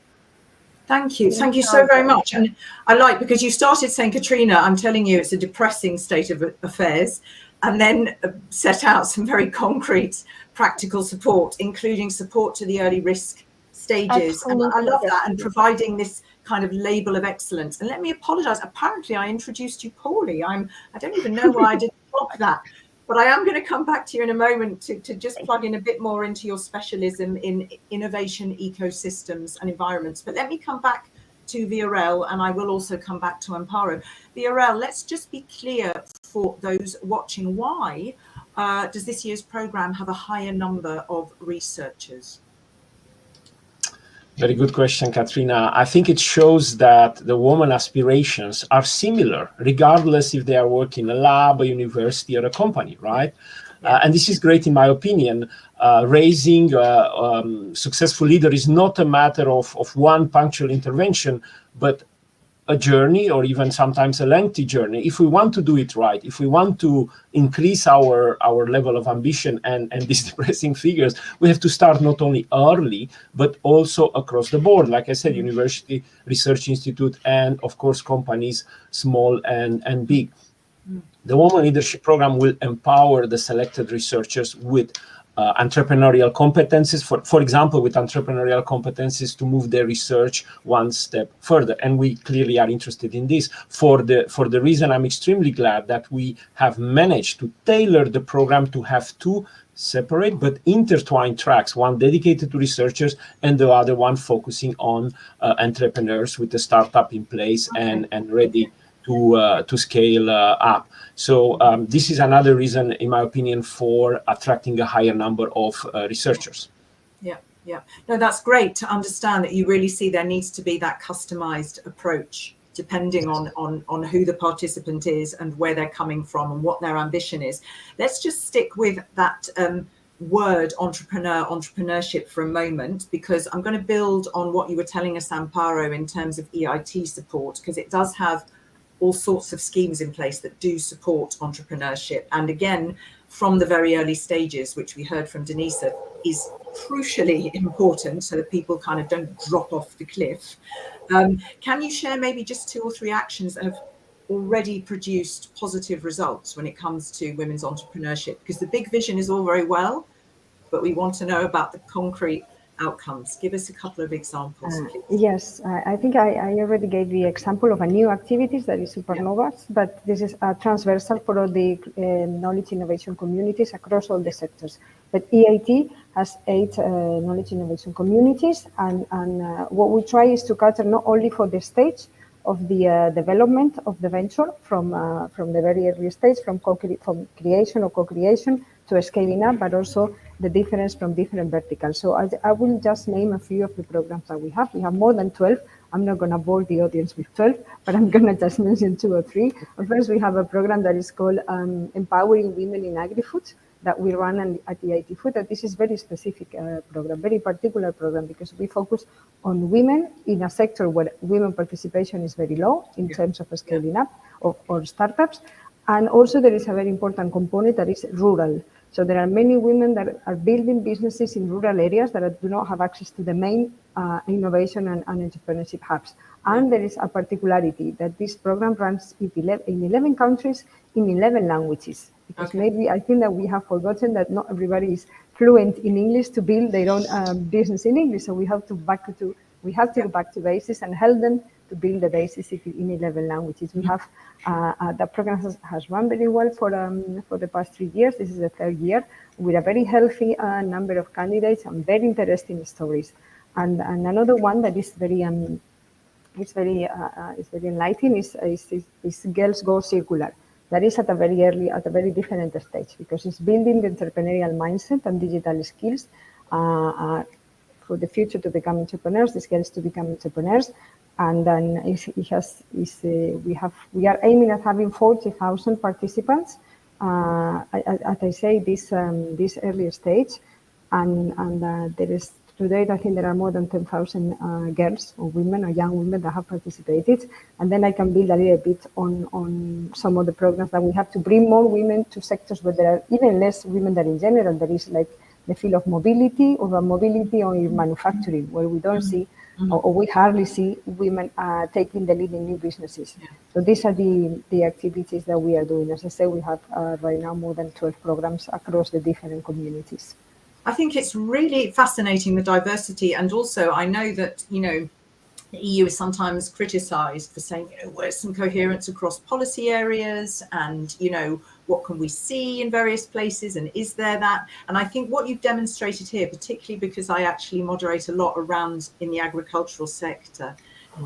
Thank you. Thank you so very much. And I like, because you started saying, Katrina, I'm telling you, it's a depressing state of affairs, and then set out some very concrete practical support, including support to the early risk stages. And I love that, and providing this kind of label of excellence. And let me apologize. Apparently I introduced you poorly. I don't even know why I didn't block that. But I am going to come back to you in a moment to just plug in a bit more into your specialism in innovation ecosystems and environments. But let me come back to Viorel, and I will also come back to Amparo. Viorel, let's just be clear for those watching. Why does this year's programme have a higher number of researchers? Very good question, Katrina. I think it shows that the woman aspirations are similar, regardless if they are working in a lab, a university, or a company, right? Yeah. And this is great, in my opinion. Raising successful leader is not a matter of one punctual intervention, but a journey, or even sometimes a lengthy journey. If we want to do it right, if we want to increase our level of ambition and these depressing figures, we have to start not only early, but also across the board. Like I said, university, research institute, and of course, companies, small and big. The Women Leadership Program will empower the selected researchers with entrepreneurial competencies, for example, with entrepreneurial competencies to move their research one step further. And we clearly are interested in this for the reason I'm extremely glad that we have managed to tailor the program to have two separate but intertwined tracks, one dedicated to researchers and the other one focusing on entrepreneurs with the startup in place and ready to scale up. So this is another reason, in my opinion, for attracting a higher number of researchers. Yeah. No, that's great to understand that you really see there needs to be that customized approach, depending on who the participant is and where they're coming from and what their ambition is. Let's just stick with that word entrepreneurship for a moment, because I'm going to build on what you were telling us, Amparo, in terms of EIT support, because it does have all sorts of schemes in place that do support entrepreneurship. And again, from the very early stages, which we heard from Denisa, is crucially important so that people kind of don't drop off the cliff. Can you share maybe just 2 or 3 actions that have already produced positive results when it comes to women's entrepreneurship? Because the big vision is all very well, but we want to know about the concrete outcomes. Give us a couple of examples, please. Yes, I think I already gave the example of a new activities that is Supernovas, but this is transversal for all the knowledge innovation communities across all the sectors. But EIT has 8 knowledge innovation communities, and what we try is to cater not only for the stage of the development of the venture from the very early stage, from creation or co-creation to scaling up, but also the difference from different verticals. So I will just name a few of the programs that we have. We have more than 12. I'm not going to bore the audience with 12, but I'm going to just mention 2 or 3. First, we have a program that is called Empowering Women in Agri-Food that we run at EIT Food. And this is very specific program, very particular program, because we focus on women in a sector where women participation is very low in terms of scaling up or startups. And also there is a very important component that is rural. So there are many women that are building businesses in rural areas that do not have access to the main innovation and entrepreneurship hubs. And there is a particularity that this program runs in 11 countries in 11 languages. Because maybe I think that we have forgotten that not everybody is fluent in English to build their own business in English. So we have to go back to basics and help them to build the basis in 11 languages. We have the program has run very well for the past 3 years. This is the 3rd year with a very healthy number of candidates and very interesting stories. And another one that is very enlightening is Girls Go Circular. That is at a very different stage because it's building the entrepreneurial mindset and digital skills for the future to become entrepreneurs, these girls to become entrepreneurs. And then we are aiming at having 40,000 participants. As I say, this early stage, and there is to date, I think there are more than 10,000 girls or women or young women that have participated. And then I can build a little bit on some of the programs that we have to bring more women to sectors where there are even less women than in general. There is like the field of mobility, urban mobility, or manufacturing, where we don't see or we hardly see women taking the lead in new businesses. Yeah. So these are the activities that we are doing. As I say, we have right now more than 12 programs across the different communities. I think it's really fascinating, the diversity. And also I know that, the EU is sometimes criticised for saying, where's some coherence across policy areas and, what can we see in various places and is there that? And I think what you've demonstrated here, particularly because I actually moderate a lot around in the agricultural sector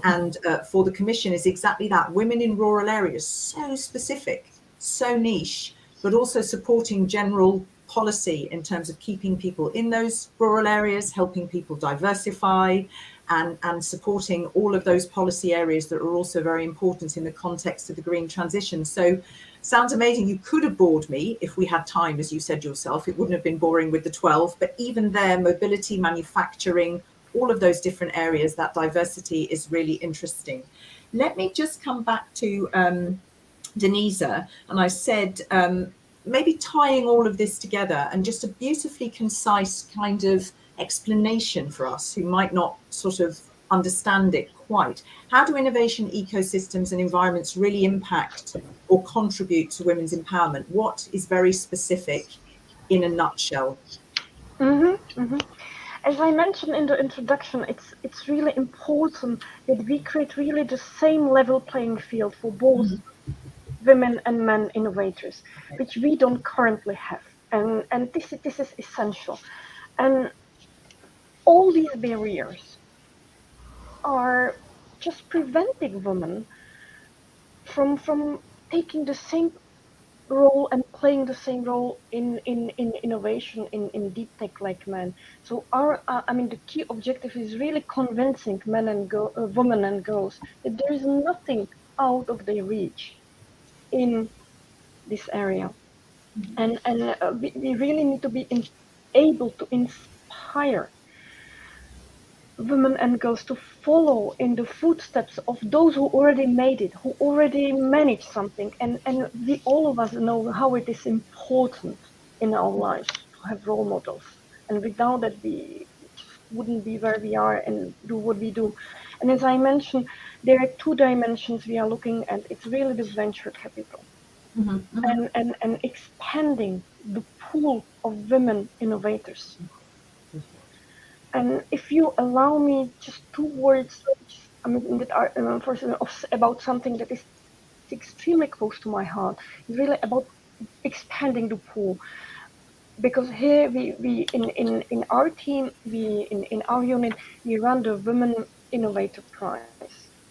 and for the Commission, is exactly that. Women in rural areas, so specific, so niche, but also supporting general policy in terms of keeping people in those rural areas, helping people diversify, and supporting all of those policy areas that are also very important in the context of the green transition. So sounds amazing. You could have bored me if we had time, as you said yourself. It wouldn't have been boring with the 12, but even there, mobility, manufacturing, all of those different areas, that diversity is really interesting. Let me just come back to Denisa, and I said, maybe tying all of this together and just a beautifully concise kind of explanation for us who might not sort of understand it quite. How do innovation ecosystems and environments really impact or contribute to women's empowerment? What is very specific in a nutshell? As I mentioned in the introduction, it's really important that we create really the same level playing field for both women and men innovators, which we don't currently have. And this is essential. And all these barriers are just preventing women from taking the same role and playing the same role in innovation in deep tech like men. So the key objective is really convincing men and women and girls that there is nothing out of their reach in this area. And we really need to be able to inspire women and girls to follow in the footsteps of those who already made it, who already managed something. And we all of us know how it is important in our lives to have role models. And without that, we wouldn't be where we are and do what we do. And as I mentioned, there are 2 dimensions we are looking at. It's really the venture capital. And expanding the pool of women innovators. And if you allow me just 2 words, that are about something that is extremely close to my heart, is really about expanding the pool. Because here we in our team, in our unit, we run the Women Innovator Prize.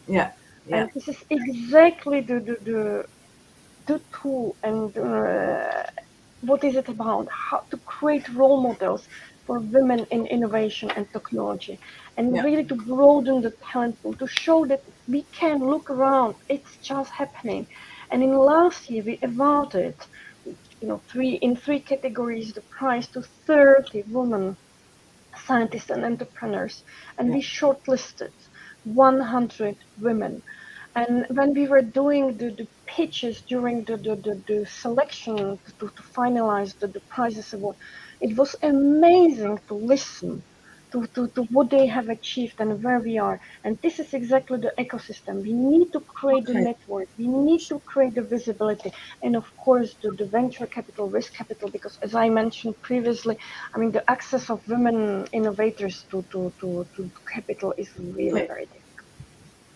Yeah. And this is exactly the tool and what is it about? How to create role models for women in innovation and technology, and really to broaden the talent pool, to show that we can look around, it's just happening. And in last year, we awarded, in 3 categories, the prize to 30 women scientists and entrepreneurs, and we shortlisted 100 women. And when we were doing the pitches during the selection to finalize the prizes award, it was amazing to listen to what they have achieved and where we are. And this is exactly the ecosystem. We need to create the network. We need to create the visibility. And of course, the venture capital, risk capital, because as I mentioned previously, I mean, the access of women innovators to capital is really very difficult.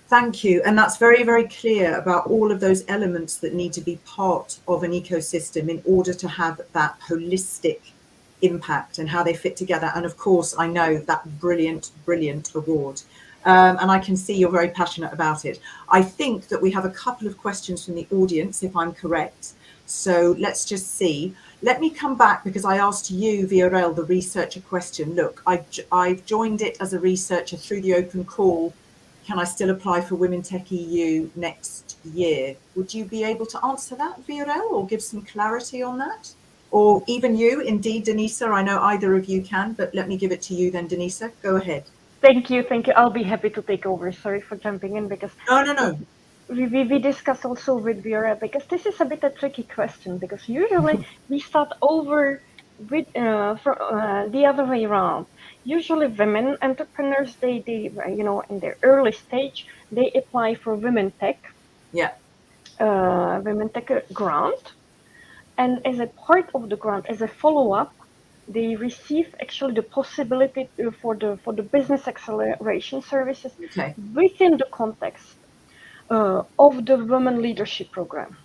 Thank you. And that's very, very clear about all of those elements that need to be part of an ecosystem in order to have that holistic impact and how they fit together. And of course, I know that brilliant, brilliant award. And I can see you're very passionate about it. I think that we have a couple of questions from the audience, if I'm correct. So let's just see. Let me come back because I asked you, Viorel, the researcher question. Look, I've joined it as a researcher through the open call. Can I still apply for Women Tech EU next year? Would you be able to answer that, Viorel, or give some clarity on that? Or even you, indeed, Denisa, I know either of you can, but let me give it to you then, Denisa. Go ahead. Thank you. I'll be happy to take over. Sorry for jumping in because No. We discuss also with Vera because this is a bit a tricky question because usually we start over with the other way around. Usually women entrepreneurs, they you know, in their early stage, they apply for Women Tech. Yeah. Women Tech grant. And as a part of the grant, as a follow-up, they receive actually the possibility for the business acceleration services within the context of the Women Leadership Program.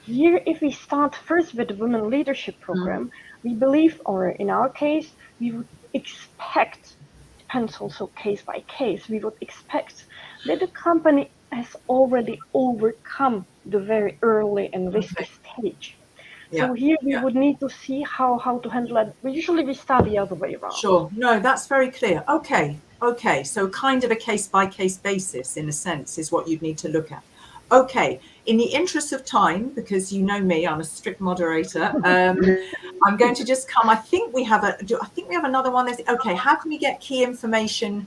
Here, if we start first with the Women Leadership Program, we believe, or in our case, we would expect, depends also case by case, we would expect that the company has already overcome the very early and risky stage. So here we would need to see how to handle it. Usually we start the other way around. Sure. No, that's very clear. Okay. So kind of a case-by-case basis, in a sense, is what you'd need to look at. Okay. In the interest of time, because you know me, I'm a strict moderator. I'm going to just come. I think we have another one. Okay. How can we get key information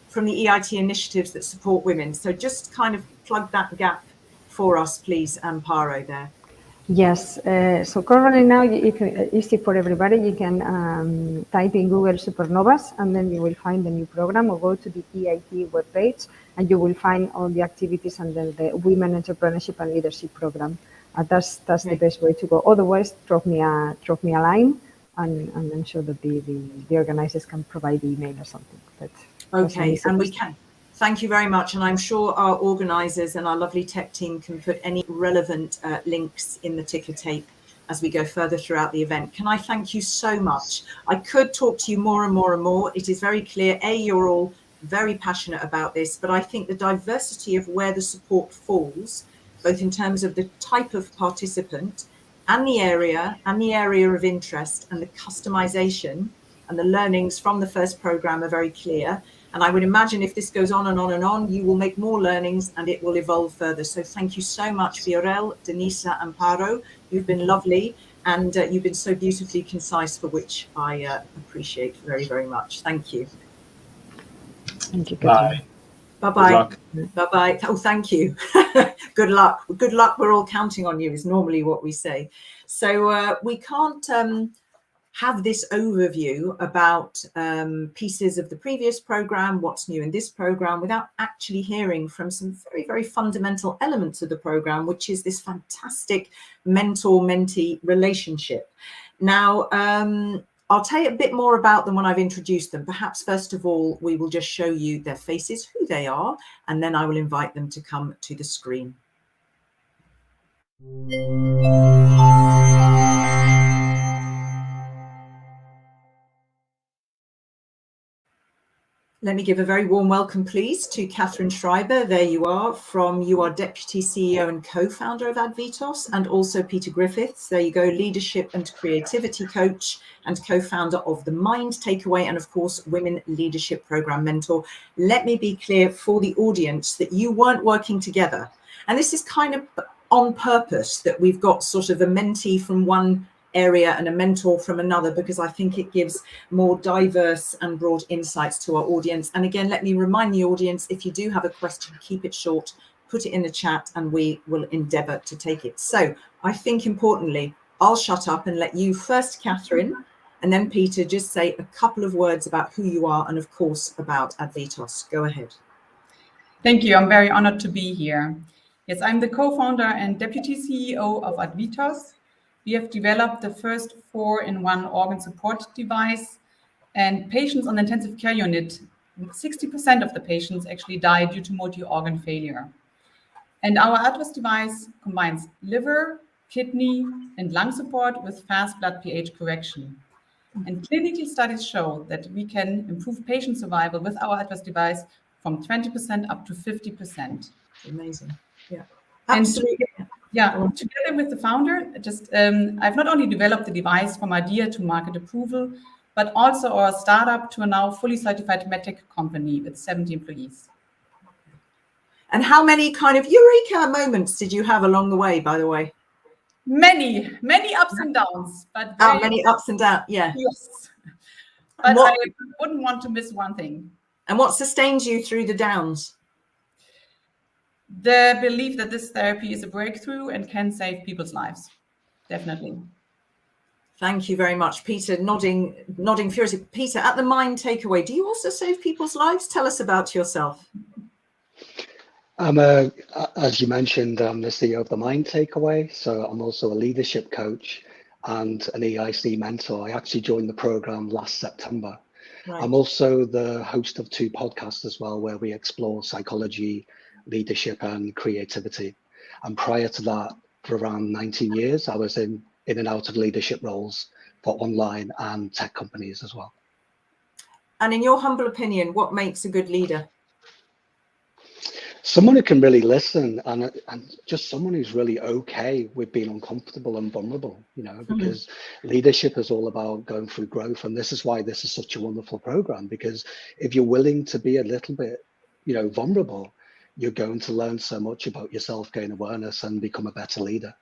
from the EIT initiatives that support women? So just kind of plug that gap for us, please, Amparo there. Yes, so currently now, if easy for everybody, you can type in Google Supernovas and then you will find the new program, or go to the EIT webpage and you will find all the activities under the Women Entrepreneurship and Leadership Program. That's the best way to go. Otherwise, drop me a line and I'm sure that the organizers can provide the email or something. Okay, and we can. Thank you very much. And I'm sure our organisers and our lovely tech team can put any relevant links in the ticker tape as we go further throughout the event. Can I thank you so much? I could talk to you more and more and more. It is very clear, you're all very passionate about this, but I think the diversity of where the support falls, both in terms of the type of participant and the area of interest and the customization and the learnings from the first programme are very clear. And I would imagine if this goes on and on and on, you will make more learnings and it will evolve further. So thank you so much, Viorel, Denisa, Amparo. You've been lovely and you've been so beautifully concise, for which I appreciate very, very much. Thank you. Thank you. Bye. Bye-bye. Bye-bye. Oh, thank you. Good luck. Good luck. We're all counting on you is normally what we say. So we can't have this overview about pieces of the previous program, what's new in this program, without actually hearing from some very, very fundamental elements of the program, which is this fantastic mentor-mentee relationship. Now, I'll tell you a bit more about them when I've introduced them. Perhaps first of all, we will just show you their faces, who they are, and then I will invite them to come to the screen. Let me give a very warm welcome, please, to Catherine Schreiber. There you are. You are Deputy CEO and co-founder of Advitos, and also Peter Griffiths. There you go, Leadership and Creativity Coach and co-founder of the Mind Takeaway, and of course, Women Leadership Program Mentor. Let me be clear for the audience that you weren't working together. And this is kind of on purpose that we've got sort of a mentee from one area and a mentor from another, because I think it gives more diverse and broad insights to our audience. And again, let me remind the audience, if you do have a question, keep it short, put it in the chat and we will endeavour to take it. So I think importantly, I'll shut up and let you first, Catherine, and then Peter, just say a couple of words about who you are and of course about Advitos. Go ahead. Thank you. I'm very honored to be here. Yes, I'm the co-founder and deputy CEO of Advitos. We have developed the first 4-in-1 organ support device, and patients on the intensive care unit, 60% of the patients actually die due to multi-organ failure. And our Advitos device combines liver, kidney, and lung support with fast blood pH correction. And clinical studies show that we can improve patient survival with our Advitos device from 20% up to 50%. Amazing. Yeah. Absolutely. And together with the founder, I've not only developed the device from idea to market approval, but also our startup to a now fully certified medtech company with 70 employees. And how many kind of eureka moments did you have along the way, by the way? Many ups and downs, but many ups and downs. Yeah. Yes. But I wouldn't want to miss one thing. And what sustains you through the downs? The belief that this therapy is a breakthrough and can save people's lives. Definitely. Thank you very much, Peter. Nodding furiously. Peter, at the Mind Takeaway, do you also save people's lives? Tell us about yourself. As you mentioned, I'm the CEO of the Mind Takeaway. So I'm also a leadership coach and an EIC mentor. I actually joined the program last September. Right. I'm also the host of 2 podcasts as well, where we explore psychology, leadership and creativity. And prior to that, for around 19 years, I was in and out of leadership roles for online and tech companies as well. And in your humble opinion, what makes a good leader? Someone who can really listen and just someone who's really okay with being uncomfortable and vulnerable, you know, because leadership is all about going through growth. And this is why this is such a wonderful program, because if you're willing to be a little bit, you know, vulnerable, you're going to learn so much about yourself, gain awareness and become a better leader.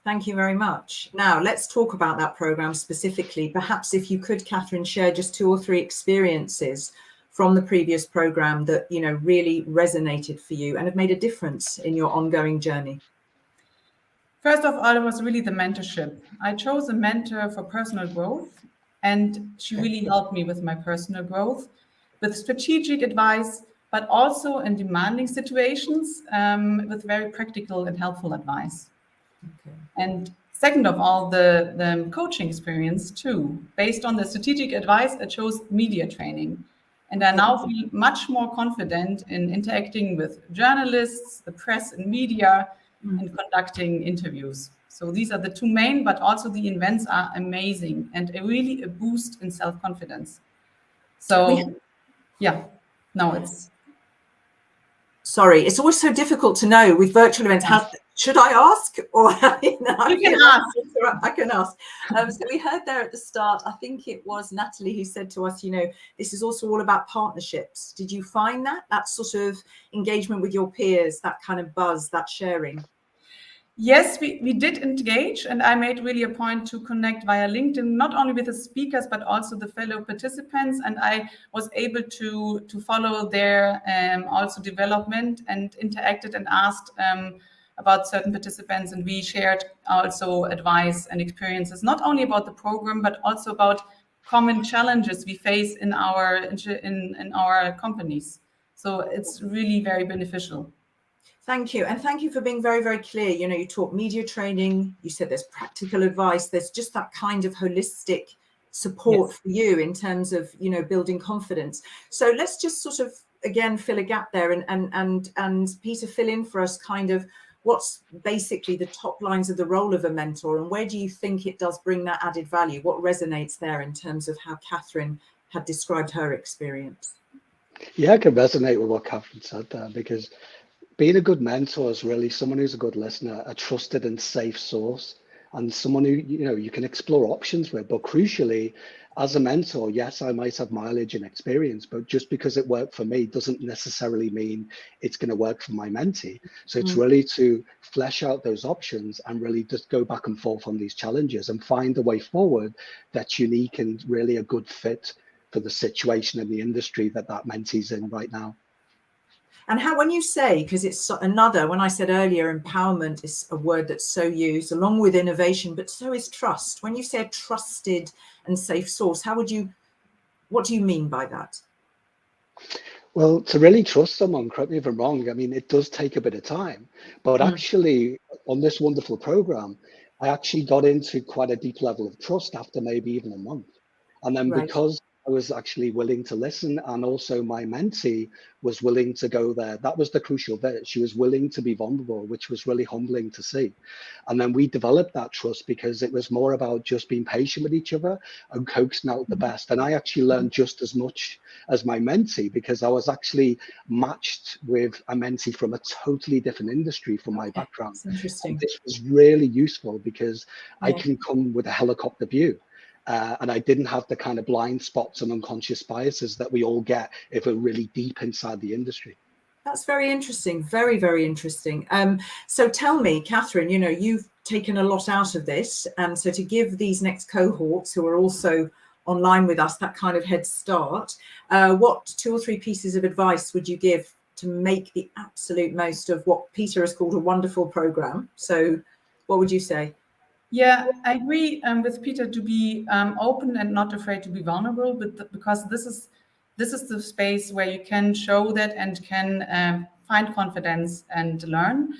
Thank you very much. Now let's talk about that program specifically. Perhaps if you could, Catherine, share just 2 or 3 experiences from the previous program that, you know, really resonated for you and have made a difference in your ongoing journey. First of all, it was really the mentorship. I chose a mentor for personal growth, and she really helped me with my personal growth, with strategic advice, but also in demanding situations with very practical and helpful advice. Okay. And second of all, the coaching experience too. Based on the strategic advice, I chose media training. And I now feel much more confident in interacting with journalists, the press and media, and conducting interviews. So these are the 2 main, but also the events are amazing and really a boost in self-confidence. So yeah, no, it's... Sorry, it's always so difficult to know with virtual events. Should I ask? Or you can ask. I can ask. So we heard there at the start, I think it was Natalie who said to us, you know, this is also all about partnerships. Did you find that sort of engagement with your peers, that kind of buzz, that sharing? Yes, we did engage, and I made really a point to connect via LinkedIn, not only with the speakers, but also the fellow participants. And I was able to follow their also development and interacted and asked about certain participants. And we shared also advice and experiences, not only about the program, but also about common challenges we face in our companies. So it's really very beneficial. Thank you. And thank you for being very, very clear. You know, you taught media training, you said there's practical advice, there's just that kind of holistic support for you in terms of, you know, building confidence. So let's just sort of, again, fill a gap there and Peter, fill in for us kind of what's basically the top lines of the role of a mentor, and where do you think it does bring that added value? What resonates there in terms of how Catherine had described her experience? Yeah, I can resonate with what Catherine said there, because being a good mentor is really someone who's a good listener, a trusted and safe source, and someone who, you know, you can explore options with. But crucially, as a mentor, yes, I might have mileage and experience, but just because it worked for me doesn't necessarily mean it's going to work for my mentee. So it's really to flesh out those options and really just go back and forth on these challenges and find a way forward that's unique and really a good fit for the situation and the industry that mentee's in right now. And how, when you say, because it's another, when I said earlier, empowerment is a word that's so used along with innovation, but so is trust. When you say a trusted and safe source, what do you mean by that? Well, to really trust someone, correct me if I'm wrong, I mean, it does take a bit of time, but actually on this wonderful program, I actually got into quite a deep level of trust after maybe even a month. And then because I was actually willing to listen, and also my mentee was willing to go there. That was the crucial bit. She was willing to be vulnerable, which was really humbling to see. And then we developed that trust because it was more about just being patient with each other and coaxing out the best. And I actually learned just as much as my mentee, because I was actually matched with a mentee from a totally different industry from my background. That's interesting. And this was really useful because I can come with a helicopter view. And I didn't have the kind of blind spots and unconscious biases that we all get if we're really deep inside the industry. That's very interesting. Very, very interesting. So tell me, Catherine, you know, you've taken a lot out of this. And so to give these next cohorts who are also online with us that kind of head start, what 2 or 3 pieces of advice would you give to make the absolute most of what Peter has called a wonderful program? So what would you say? Yeah, I agree with Peter to be open and not afraid to be vulnerable, but because this is the space where you can show that and can find confidence and learn.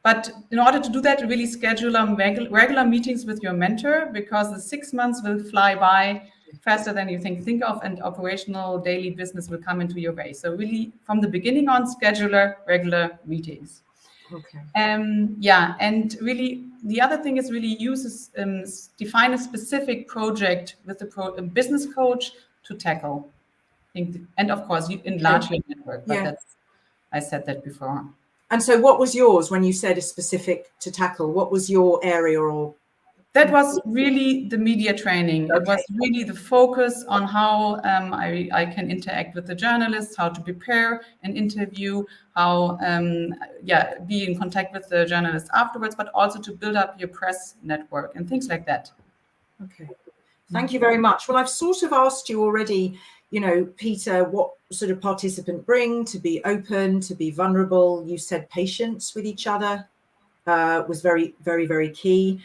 But in order to do that, really schedule regular meetings with your mentor, because the 6 months will fly by faster than you think of, and operational daily business will come into your way. So really, from the beginning on, schedule regular meetings. Okay. Yeah, and really the other thing is really define a specific project with a business coach to tackle. And of course, you enlarge your network, but I said that before. And so what was yours when you said a specific to tackle? What was your area? Or that was really the media training. Okay. It was really the focus on how I can interact with the journalists, how to prepare an interview, how be in contact with the journalists afterwards, but also to build up your press network and things like that. Okay, thank you very much. Well, I've sort of asked you already, you know, Peter, what sort of participant bring, to be open, to be vulnerable. You said patience with each other was very, very, very key.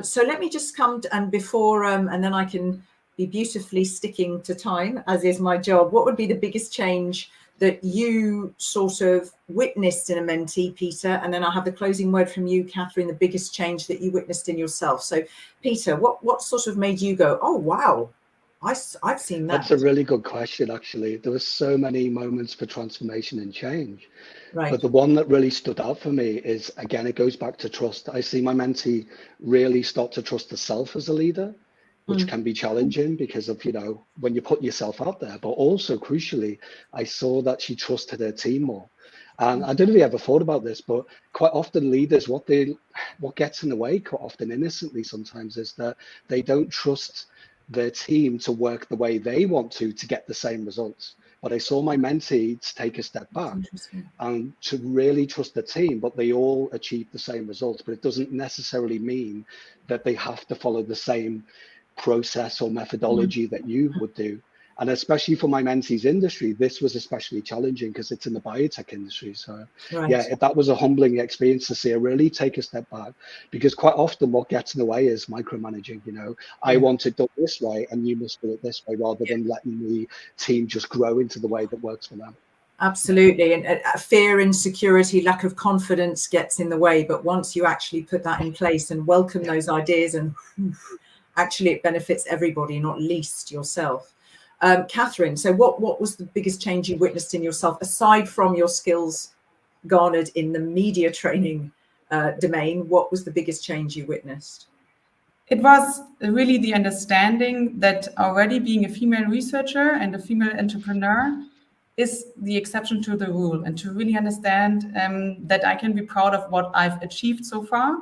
So let me just come to, and before, and then I can be beautifully sticking to time, as is my job. What would be the biggest change that you sort of witnessed in a mentee, Peter? And then I'll have the closing word from you, Catherine, the biggest change that you witnessed in yourself. So Peter, what sort of made you go, oh, wow, I've seen that? That's a really good question, actually. There were so many moments for transformation and change. Right. But the one that really stood out for me is, again, it goes back to trust. I see my mentee really start to trust herself as a leader, which can be challenging because of, you know, when you put yourself out there. But also, crucially, I saw that she trusted her team more. And I don't know if you ever thought about this, but quite often leaders, what gets in the way, quite often innocently sometimes, is that they don't trust their team to work the way they want to get the same results. But I saw my mentee take a step back and to really trust the team, but they all achieve the same results. But it doesn't necessarily mean that they have to follow the same process or methodology that you would do. And especially for my mentee's industry, this was especially challenging because it's in the biotech industry. So yeah, that was a humbling experience to see her really take a step back, because quite often what gets in the way is micromanaging. You know, I want it done this way and you must do it this way, rather than letting the team just grow into the way that works for them. Absolutely. And fear, insecurity, lack of confidence gets in the way. But once you actually put that in place and welcome those ideas, and actually it benefits everybody, not least yourself. Catherine, so what was the biggest change you witnessed in yourself, aside from your skills garnered in the media training domain? What was the biggest change you witnessed? It was really the understanding that already being a female researcher and a female entrepreneur is the exception to the rule, and to really understand that I can be proud of what I've achieved so far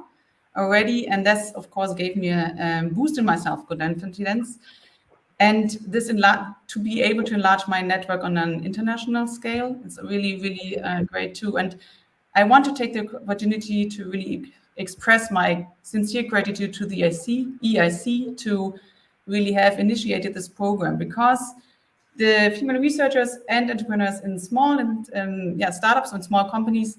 already. And this, of course, gave me a boost in my self-confidence. And this to be able to enlarge my network on an international scale, it's really, really great too. And I want to take the opportunity to really express my sincere gratitude to the EIC to really have initiated this program, because the female researchers and entrepreneurs in small and startups and small companies,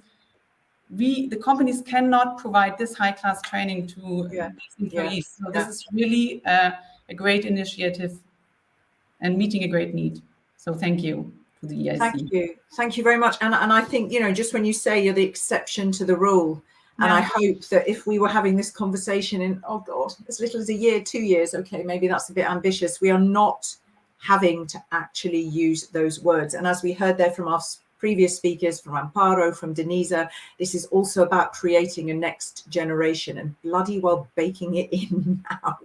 the companies cannot provide this high-class training to employees. So this is really a great initiative and meeting a great need. So thank you to the EIC. Thank you very much. And I think, just when you say you're the exception to the rule, and I hope that if we were having this conversation in, oh God, as little as a year, 2 years, okay, maybe that's a bit ambitious. We are not having to actually use those words. And as we heard there from our previous speakers, from Amparo, from Denisa, this is also about creating a next generation and bloody well baking it in now.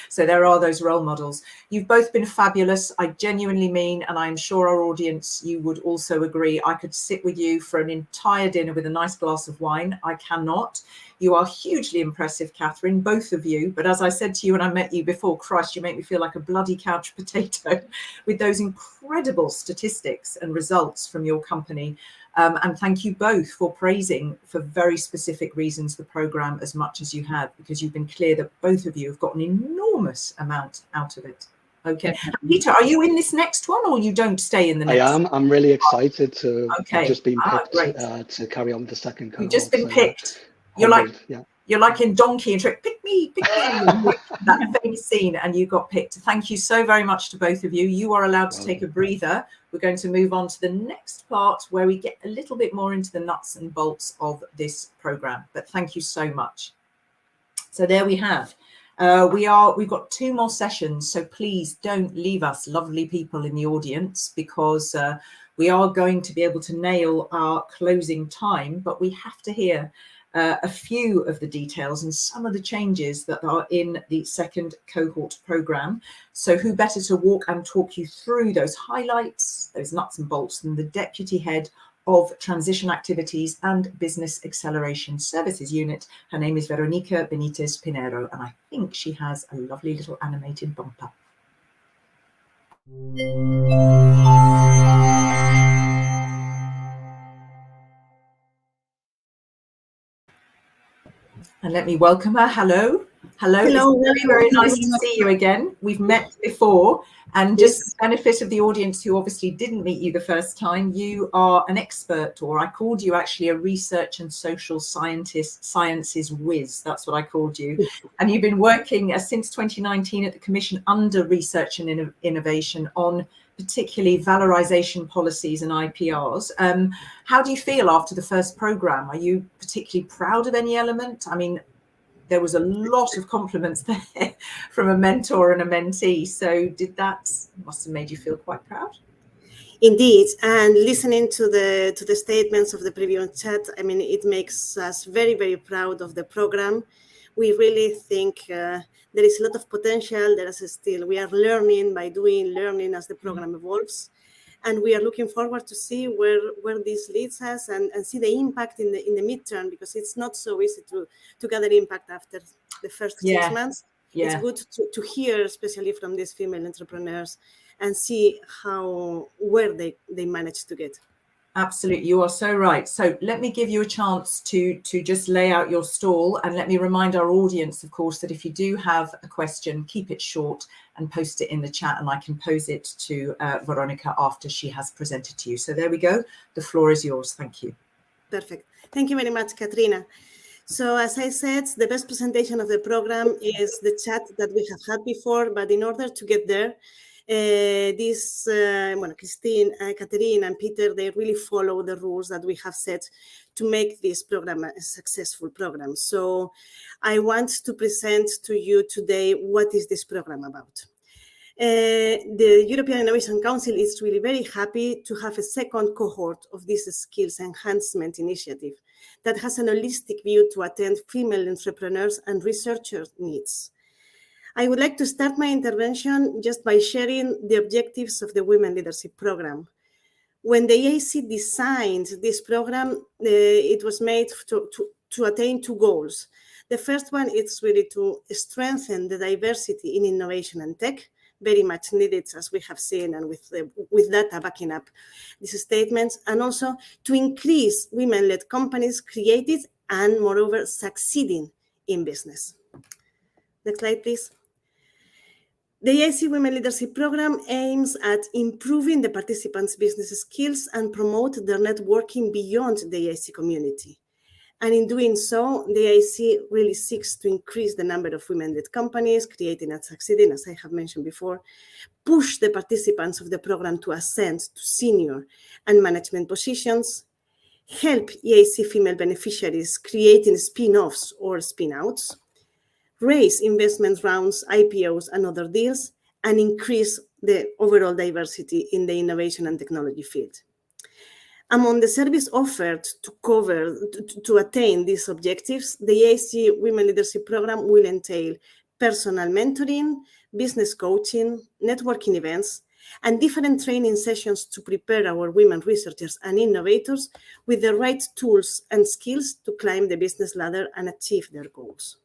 So there are those role models. You've both been fabulous. I genuinely mean, and I'm sure our audience, you would also agree, I could sit with you for an entire dinner with a nice glass of wine. I cannot. You are hugely impressive, Catherine, both of you. But as I said to you when I met you before, Christ, you make me feel like a bloody couch potato with those incredible statistics and results from your company. And thank you both for praising, for very specific reasons, the programme as much as you have, because you've been clear that both of you have got an enormous amount out of it. Okay. Peter, are you in this next one or you don't stay in the next? I am. I'm really excited to have just been picked to carry on the second cohort. You've just been picked. You're like in Donkey and Trick, pick me, that famous scene, and you got picked. Thank you so very much to both of you. You are allowed to take a breather. We're going to move on to the next part where we get a little bit more into the nuts and bolts of this program. But thank you so much. So there we have. We've got 2 more sessions, so please don't leave us, lovely people in the audience, because we are going to be able to nail our closing time, but we have to hear a few of the details and some of the changes that are in the second cohort program. So who better to walk and talk you through those highlights, those nuts and bolts, than the Deputy Head of Transition Activities and Business Acceleration Services Unit. Her name is Veronica Benitez Pinero, and I think she has a lovely little animated bumper. And let me welcome her. Hello. Hello. It's very, very nice to see you again. We've met before, and just the benefit of the audience who obviously didn't meet you the first time, you are an expert, or I called you actually a research and social sciences whiz. That's what I called you. And you've been working since 2019 at the Commission under Research and Innovation on particularly valorization policies and IPRs. How do you feel after the first program? Are you particularly proud of any element? I mean, there was a lot of compliments there from a mentor and a mentee. So must have made you feel quite proud? Indeed, and listening to the statements of the previous chat, I mean, it makes us very, very proud of the program. We really think there is a lot of potential. We are learning by learning as the program evolves. And we are looking forward to see where this leads us and see the impact in the midterm, because it's not so easy to gather impact after the first 6 months. Yeah. It's good to hear, especially from these female entrepreneurs, and see where they managed to get. Absolutely, you are so right. So let me give you a chance to just lay out your stall, and let me remind our audience, of course, that if you do have a question, keep it short and post it in the chat, and I can pose it to Veronica after she has presented to you. So there we go. The floor is yours. Thank you. Perfect. Thank you very much, Katrina. So as I said, the best presentation of the program is the chat that we have had before, but in order to get there, Christine, Catherine and Peter, they really follow the rules that we have set to make this program a successful program. So I want to present to you today what is this program about. The European Innovation Council is really very happy to have a second cohort of this skills enhancement initiative that has an holistic view to attend female entrepreneurs and researchers' needs. I would like to start my intervention just by sharing the objectives of the Women Leadership Program. When the EIC designed this program, it was made to attain 2 goals. The first one is really to strengthen the diversity in innovation and tech, very much needed, as we have seen, and with data backing up these statements, and also to increase women-led companies created and, moreover, succeeding in business. Next slide, please. The EIC Women Leadership Program aims at improving the participants' business skills and promote their networking beyond the EIC community. And in doing so, the EIC really seeks to increase the number of women-led companies, creating and succeeding, as I have mentioned before, push the participants of the program to ascend to senior and management positions, help EIC female beneficiaries creating spin-offs or spin-outs, raise investment rounds, IPOs, and other deals, and increase the overall diversity in the innovation and technology field. Among the service offered to attain these objectives, the EIC Women Leadership Program will entail personal mentoring, business coaching, networking events, and different training sessions to prepare our women researchers and innovators with the right tools and skills to climb the business ladder and achieve their goals.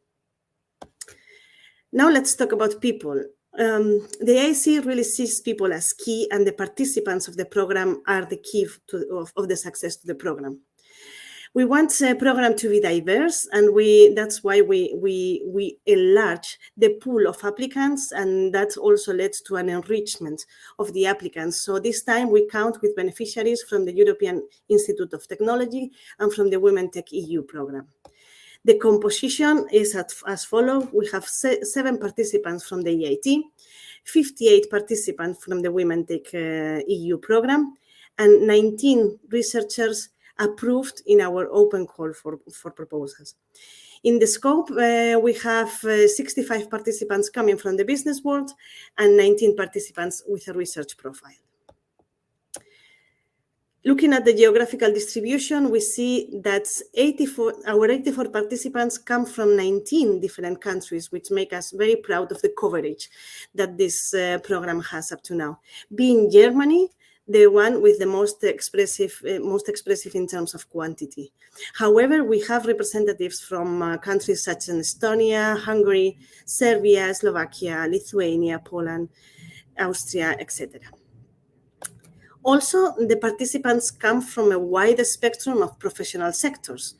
Now let's talk about people. The EIC really sees people as key, and the participants of the program are the key of the success to the program. We want the program to be diverse, and that's why we enlarge the pool of applicants, and that also led to an enrichment of the applicants. So this time we count with beneficiaries from the European Institute of Technology and from the Women Tech EU program. The composition is as follows. We have 7 participants from the EIT, 58 participants from the Women Tech EU program, and 19 researchers approved in our open call for proposals. In the scope, we have 65 participants coming from the business world and 19 participants with a research profile. Looking at the geographical distribution, we see that our 84 participants come from 19 different countries, which make us very proud of the coverage that this program has up to now. Being Germany, the one with the most expressive in terms of quantity. However, we have representatives from countries such as Estonia, Hungary, Serbia, Slovakia, Lithuania, Poland, Austria, etc. Also, the participants come from a wide spectrum of professional sectors.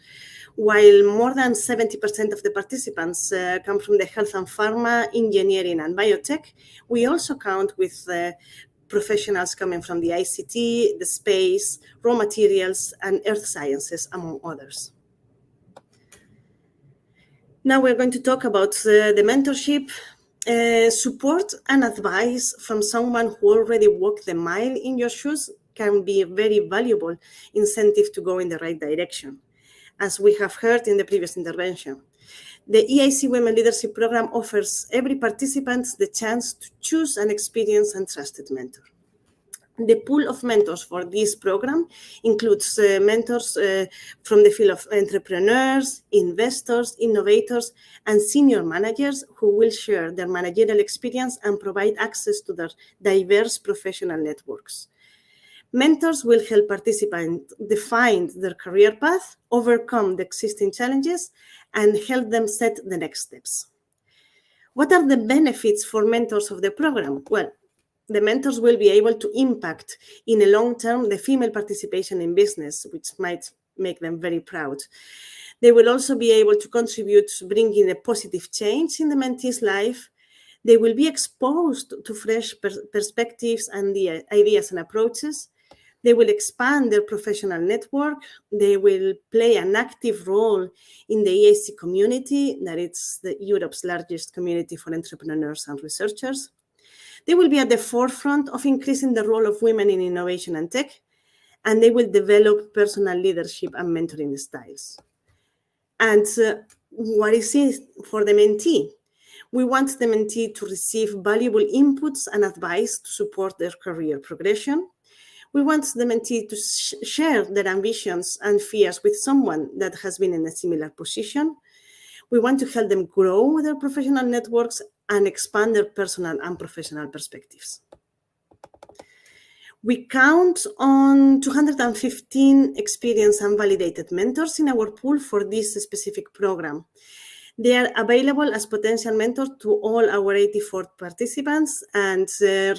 While more than 70% of the participants come from the health and pharma, engineering, and biotech, we also count with professionals coming from the ICT, the space, raw materials, and earth sciences, among others. Now we're going to talk about the mentorship. Support and advice from someone who already walked the mile in your shoes can be a very valuable incentive to go in the right direction, as we have heard in the previous intervention. The EIC Women Leadership Program offers every participant the chance to choose an experienced and trusted mentor. The pool of mentors for this program includes mentors from the field of entrepreneurs, investors, innovators, and senior managers who will share their managerial experience and provide access to their diverse professional networks. Mentors will help participants define their career path, overcome the existing challenges, and help them set the next steps. What are the benefits for mentors of the program? Well, the mentors will be able to impact in the long term the female participation in business, which might make them very proud. They will also be able to contribute to bringing a positive change in the mentee's life. They will be exposed to fresh perspectives and the ideas and approaches. They will expand their professional network. They will play an active role in the EIC community, that it's Europe's largest community for entrepreneurs and researchers. They will be at the forefront of increasing the role of women in innovation and tech, and they will develop personal leadership and mentoring styles. And what is it for the mentee? We want the mentee to receive valuable inputs and advice to support their career progression. We want the mentee to share their ambitions and fears with someone that has been in a similar position. We want to help them grow their professional networks and expand their personal and professional perspectives. We count on 215 experienced and validated mentors in our pool for this specific program. They are available as potential mentors to all our 84 participants, and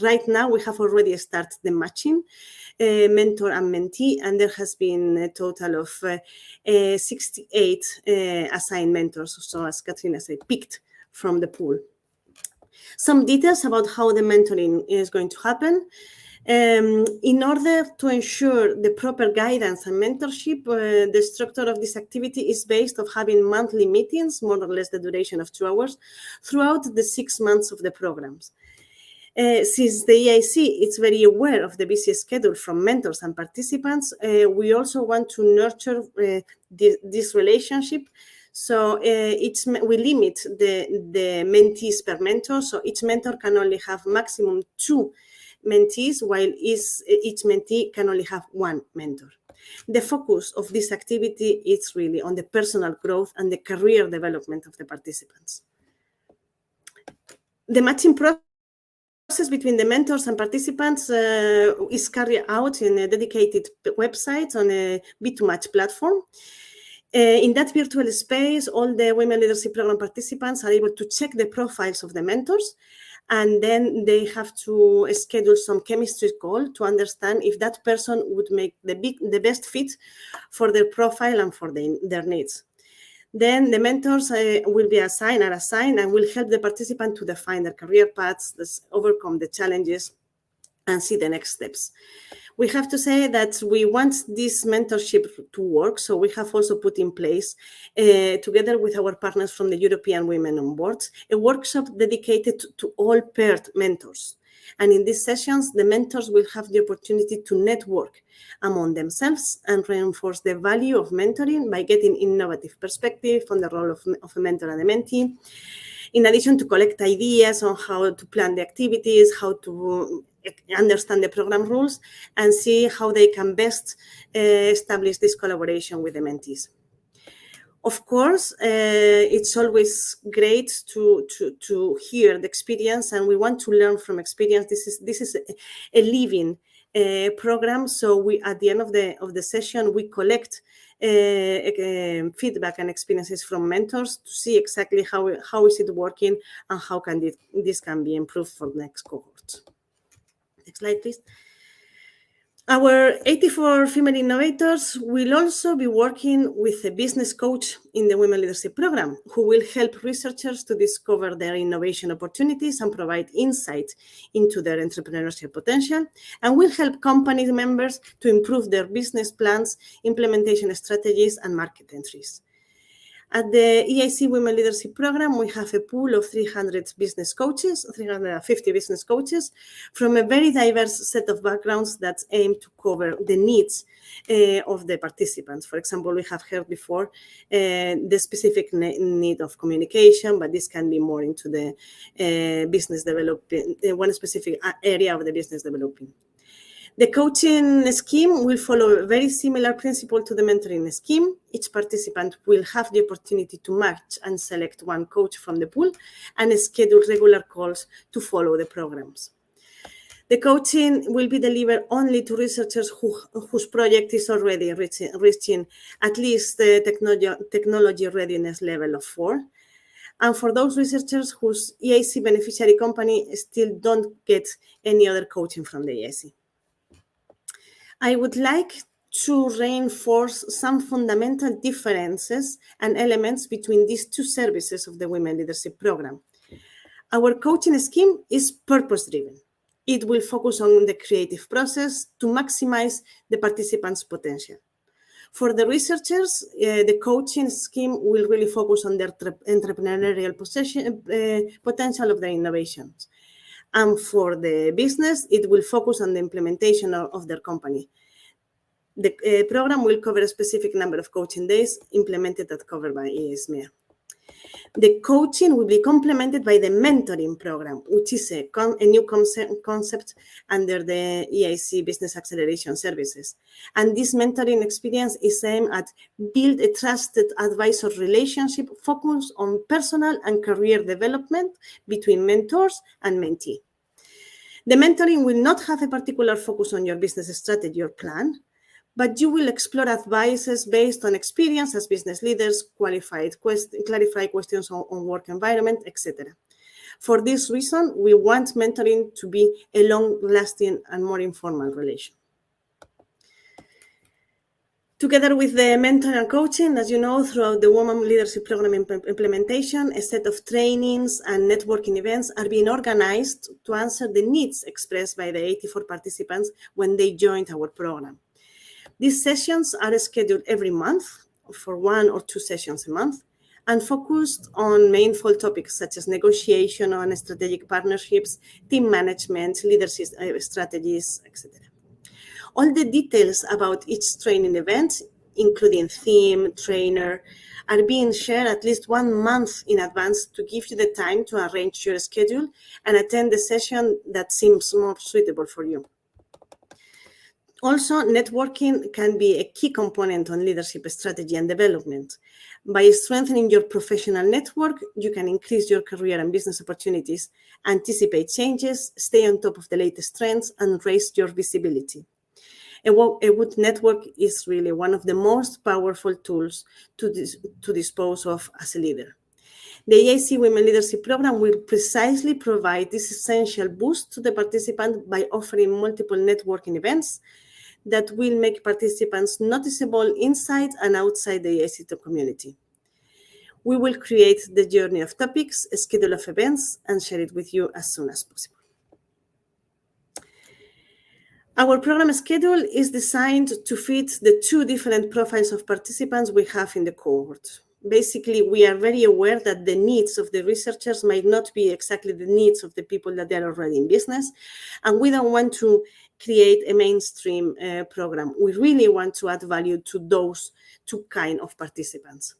right now we have already started the matching mentor and mentee, and there has been a total of 68 assigned mentors, so as Katrina said, picked from the pool. Some details about how the mentoring is going to happen. In order to ensure the proper guidance and mentorship, the structure of this activity is based on having monthly meetings, more or less the duration of 2 hours, throughout the 6 months of the programs. Since the EIC is very aware of the busy schedule from mentors and participants, we also want to nurture this relationship. So we limit the mentees per mentor. So each mentor can only have maximum 2 mentees, while each mentee can only have 1 mentor. The focus of this activity is really on the personal growth and the career development of the participants. The matching process between the mentors and participants is carried out in a dedicated website on a B2Match platform. In that virtual space, all the Women Leadership Program participants are able to check the profiles of the mentors, and then they have to schedule some chemistry call to understand if that person would make the best fit for their profile and for their needs. Then the mentors will be assigned and will help the participant to define their career paths, overcome the challenges, and see the next steps. We have to say that we want this mentorship to work, so we have also put in place, together with our partners from the European Women on Board, a workshop dedicated to all paired mentors. And in these sessions, the mentors will have the opportunity to network among themselves and reinforce the value of mentoring by getting innovative perspective on the role of a mentor and a mentee, in addition to collect ideas on how to plan the activities, how to understand the program rules, and see how they can best establish this collaboration with the mentees. Of course, it's always great to hear the experience, and we want to learn from experience. This is a living program, so we, at the end of the session, we collect feedback and experiences from mentors to see exactly how is it working and how can this can be improved for the next cohort. Next slide, please. Our 84 female innovators will also be working with a business coach in the Women Leadership Program, who will help researchers to discover their innovation opportunities and provide insight into their entrepreneurship potential, and will help company members to improve their business plans, implementation strategies, and market entries. At the EIC Women Leadership Program, we have a pool of 350 business coaches from a very diverse set of backgrounds that aim to cover the needs of the participants. For example, we have heard before the specific need of communication, but this can be more into the business development, one specific area of the business development. The coaching scheme will follow a very similar principle to the mentoring scheme. Each participant will have the opportunity to match and select one coach from the pool and schedule regular calls to follow the programs. The coaching will be delivered only to researchers whose project is already reaching at least the technology readiness level of 4. And for those researchers whose EIC beneficiary company still don't get any other coaching from the EIC. I would like to reinforce some fundamental differences and elements between these two services of the Women Leadership Program. Our coaching scheme is purpose-driven. It will focus on the creative process to maximize the participants' potential. For the researchers, the coaching scheme will really focus on their entrepreneurial potential of their innovations. And for the business, it will focus on the implementation of their company. The program will cover a specific number of coaching days implemented and covered by EISME. The coaching will be complemented by the mentoring program, which is a new concept under the EIC Business Acceleration Services. And this mentoring experience is aimed at build a trusted advisor relationship focused on personal and career development between mentors and mentee. The mentoring will not have a particular focus on your business strategy or plan, but you will explore advices based on experience as business leaders, clarify questions on work environment, etc. For this reason, we want mentoring to be a long-lasting and more informal relation. Together with the mentor and coaching, as you know, throughout the Women Leadership Program implementation, a set of trainings and networking events are being organized to answer the needs expressed by the 84 participants when they joined our program. These sessions are scheduled every month for 1 or 2 sessions a month and focused on meaningful topics such as negotiation on strategic partnerships, team management, leadership strategies, etc. All the details about each training event, including theme, trainer, are being shared at least 1 month in advance to give you the time to arrange your schedule and attend the session that seems more suitable for you. Also, networking can be a key component on leadership strategy and development. By strengthening your professional network, you can increase your career and business opportunities, anticipate changes, stay on top of the latest trends, and raise your visibility. A good network is really one of the most powerful tools to dispose of as a leader. The EIC Women Leadership Program will precisely provide this essential boost to the participant by offering multiple networking events that will make participants noticeable inside and outside the EIC community. We will create the journey of topics, a schedule of events, and share it with you as soon as possible. Our program schedule is designed to fit the 2 different profiles of participants we have in the cohort. Basically, we are very aware that the needs of the researchers might not be exactly the needs of the people that are already in business, and we don't want to create a mainstream program. We really want to add value to those 2 kinds of participants.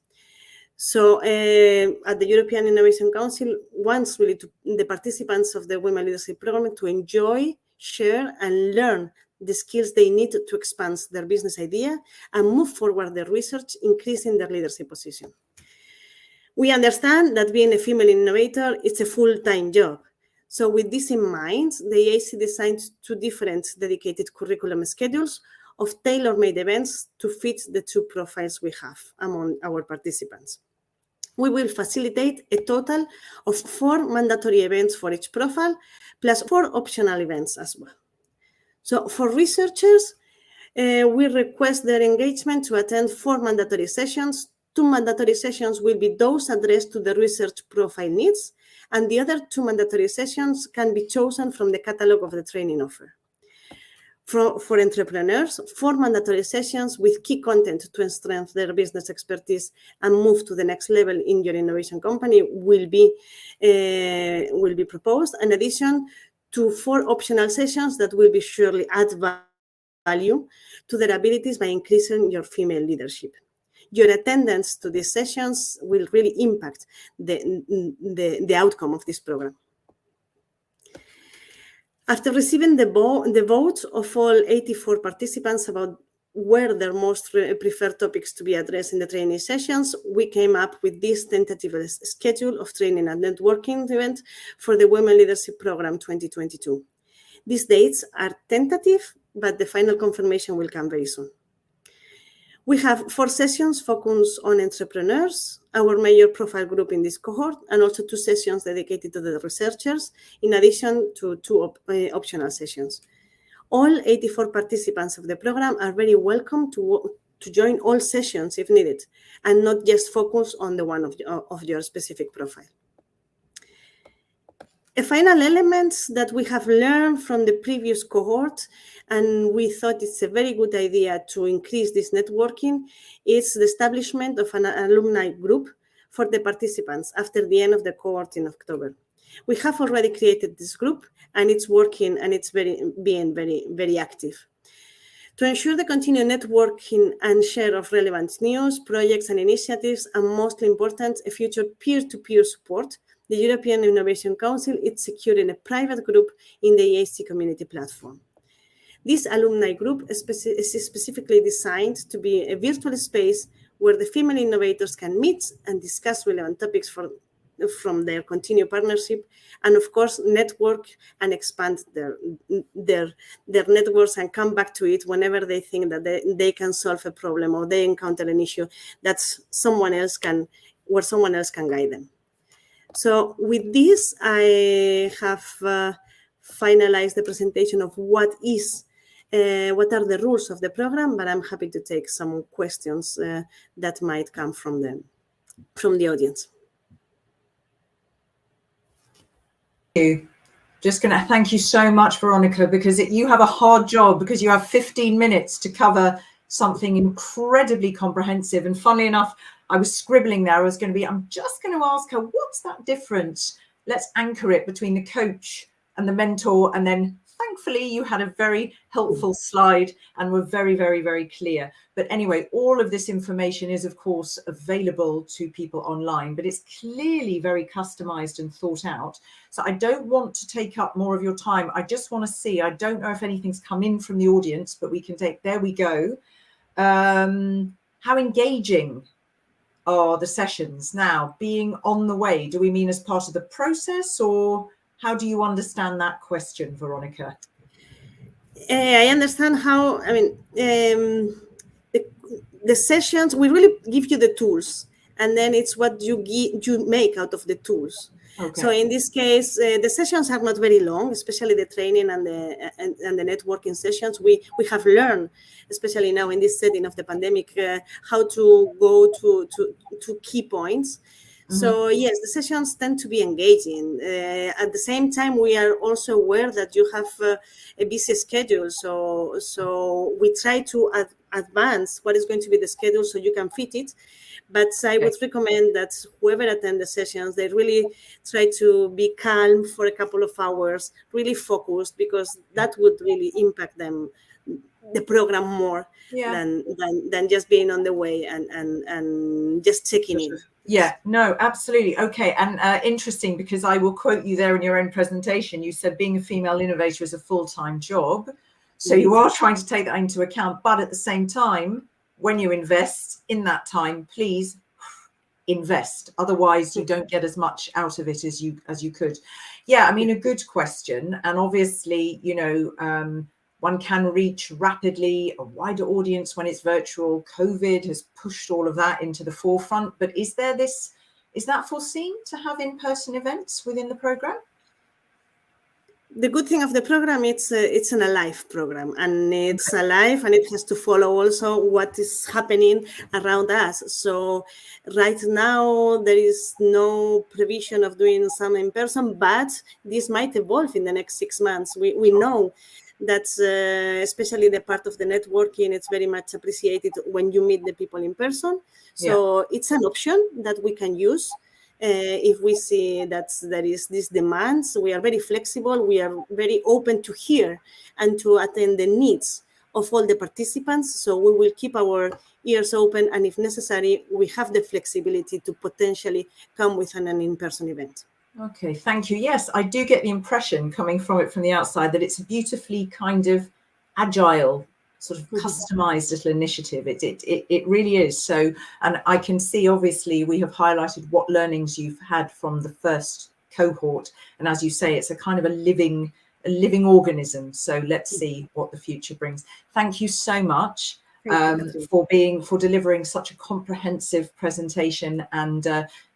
So at the European Innovation Council wants really the participants of the Women Leadership Program to enjoy, share, and learn the skills they need to expand their business idea and move forward their research, increasing their leadership position. We understand that being a female innovator is a full-time job. So with this in mind, the EIC designed 2 different dedicated curriculum schedules of tailor-made events to fit the 2 profiles we have among our participants. We will facilitate a total of 4 mandatory events for each profile, plus 4 optional events as well. So for researchers, we request their engagement to attend 4 mandatory sessions. 2 mandatory sessions will be those addressed to the research profile needs, and the other 2 mandatory sessions can be chosen from the catalog of the training offer. For entrepreneurs, 4 mandatory sessions with key content to strengthen their business expertise and move to the next level in your innovation company will be proposed, in addition to 4 optional sessions that will be surely add value to their abilities by increasing your female leadership. Your attendance to these sessions will really impact the outcome of this program. After receiving the vote of all 84 participants about where their most preferred topics to be addressed in the training sessions, we came up with this tentative schedule of training and networking event for the Women Leadership Program 2022. These dates are tentative, but the final confirmation will come very soon. We have 4 sessions focused on entrepreneurs, our major profile group in this cohort, and also 2 sessions dedicated to the researchers, in addition to 2 optional sessions. All 84 participants of the program are very welcome to join all sessions if needed, and not just focus on the one of your specific profile. A final element that we have learned from the previous cohort, and we thought it's a very good idea to increase this networking, is the establishment of an alumni group for the participants after the end of the cohort in October. We have already created this group, and it's working, and it's being very active. To ensure the continued networking and share of relevant news, projects, and initiatives, and mostly important, a future peer-to-peer support, the European Innovation Council is securing a private group in the EIC community platform. This alumni group is specifically designed to be a virtual space where the female innovators can meet and discuss relevant topics from their continued partnership, and of course network and expand their networks and come back to it whenever they think that they can solve a problem or they encounter an issue that someone else can guide them. So with this, I have finalized the presentation of what is what are the rules of the program, but I'm happy to take some questions that might come from the audience. You. Just going to thank you so much, Veronica, because you have a hard job, because you have 15 minutes to cover something incredibly comprehensive. And funnily enough, I was scribbling there. I'm just going to ask her, what's that difference? Let's anchor it between the coach and the mentor. And then thankfully you had a very helpful slide and were very, very, very clear. But anyway, all of this information is, of course, available to people online, but it's clearly very customized and thought out. So I don't want to take up more of your time. I just want to see, I don't know if anything's come in from the audience, but we can take, there we go. How engaging are the sessions now? Being on the way, do we mean as part of the process, or how do you understand that question, Veronica? I understand how, I mean, the sessions, we really give you the tools, and then it's what you make out of the tools. Okay. So in this case, the sessions are not very long, especially the training and the networking sessions. We have learned, especially now in this setting of the pandemic, how to go to key points. So yes, the sessions tend to be engaging. At the same time, we are also aware that you have a busy schedule. So we try to advance what is going to be the schedule so you can fit it. But I would recommend that whoever attend the sessions, they really try to be calm for a couple of hours, really focused, because that would really impact them, the program more than just being on the way and just checking in. Yeah, no, absolutely. Okay. And interesting, because I will quote you there in your own presentation. You said being a female innovator is a full-time job. So you are trying to take that into account. But at the same time, when you invest in that time, please invest. Otherwise, you don't get as much out of it as you could. Yeah, I mean, a good question. And obviously, you know, one can reach rapidly a wider audience when it's virtual. COVID has pushed all of that into the forefront. But is that foreseen to have in-person events within the program? The good thing of the program, it's an alive program, and it's alive, and it has to follow also what is happening around us. So right now there is no provision of doing some in person, but this might evolve in the next 6 months. We know that especially the part of the networking, it's very much appreciated when you meet the people in person. So it's an option that we can use. If we see that there is this demand, so we are very flexible. We are very open to hear and to attend the needs of all the participants. So we will keep our ears open, and if necessary, we have the flexibility to potentially come with an in-person event. Okay, thank you. Yes, I do get the impression coming from the outside that it's a beautifully kind of agile, sort of customized little initiative. It really is. So, and I can see, obviously, we have highlighted what learnings you've had from the first cohort. And as you say, it's a kind of a living organism. So let's see what the future brings. Thank you so much for delivering such a comprehensive presentation. And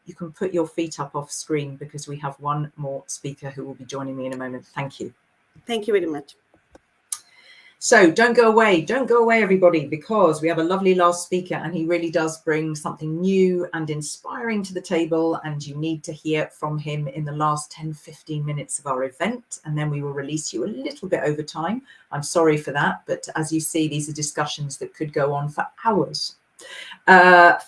you can put your feet up off screen, because we have one more speaker who will be joining me in a moment. Thank you. Thank you very much. So don't go away, everybody, because we have a lovely last speaker, and he really does bring something new and inspiring to the table, and you need to hear from him in the last 10-15 minutes of our event, and then we will release you a little bit over time. I'm sorry for that, but as you see, these are discussions that could go on for hours.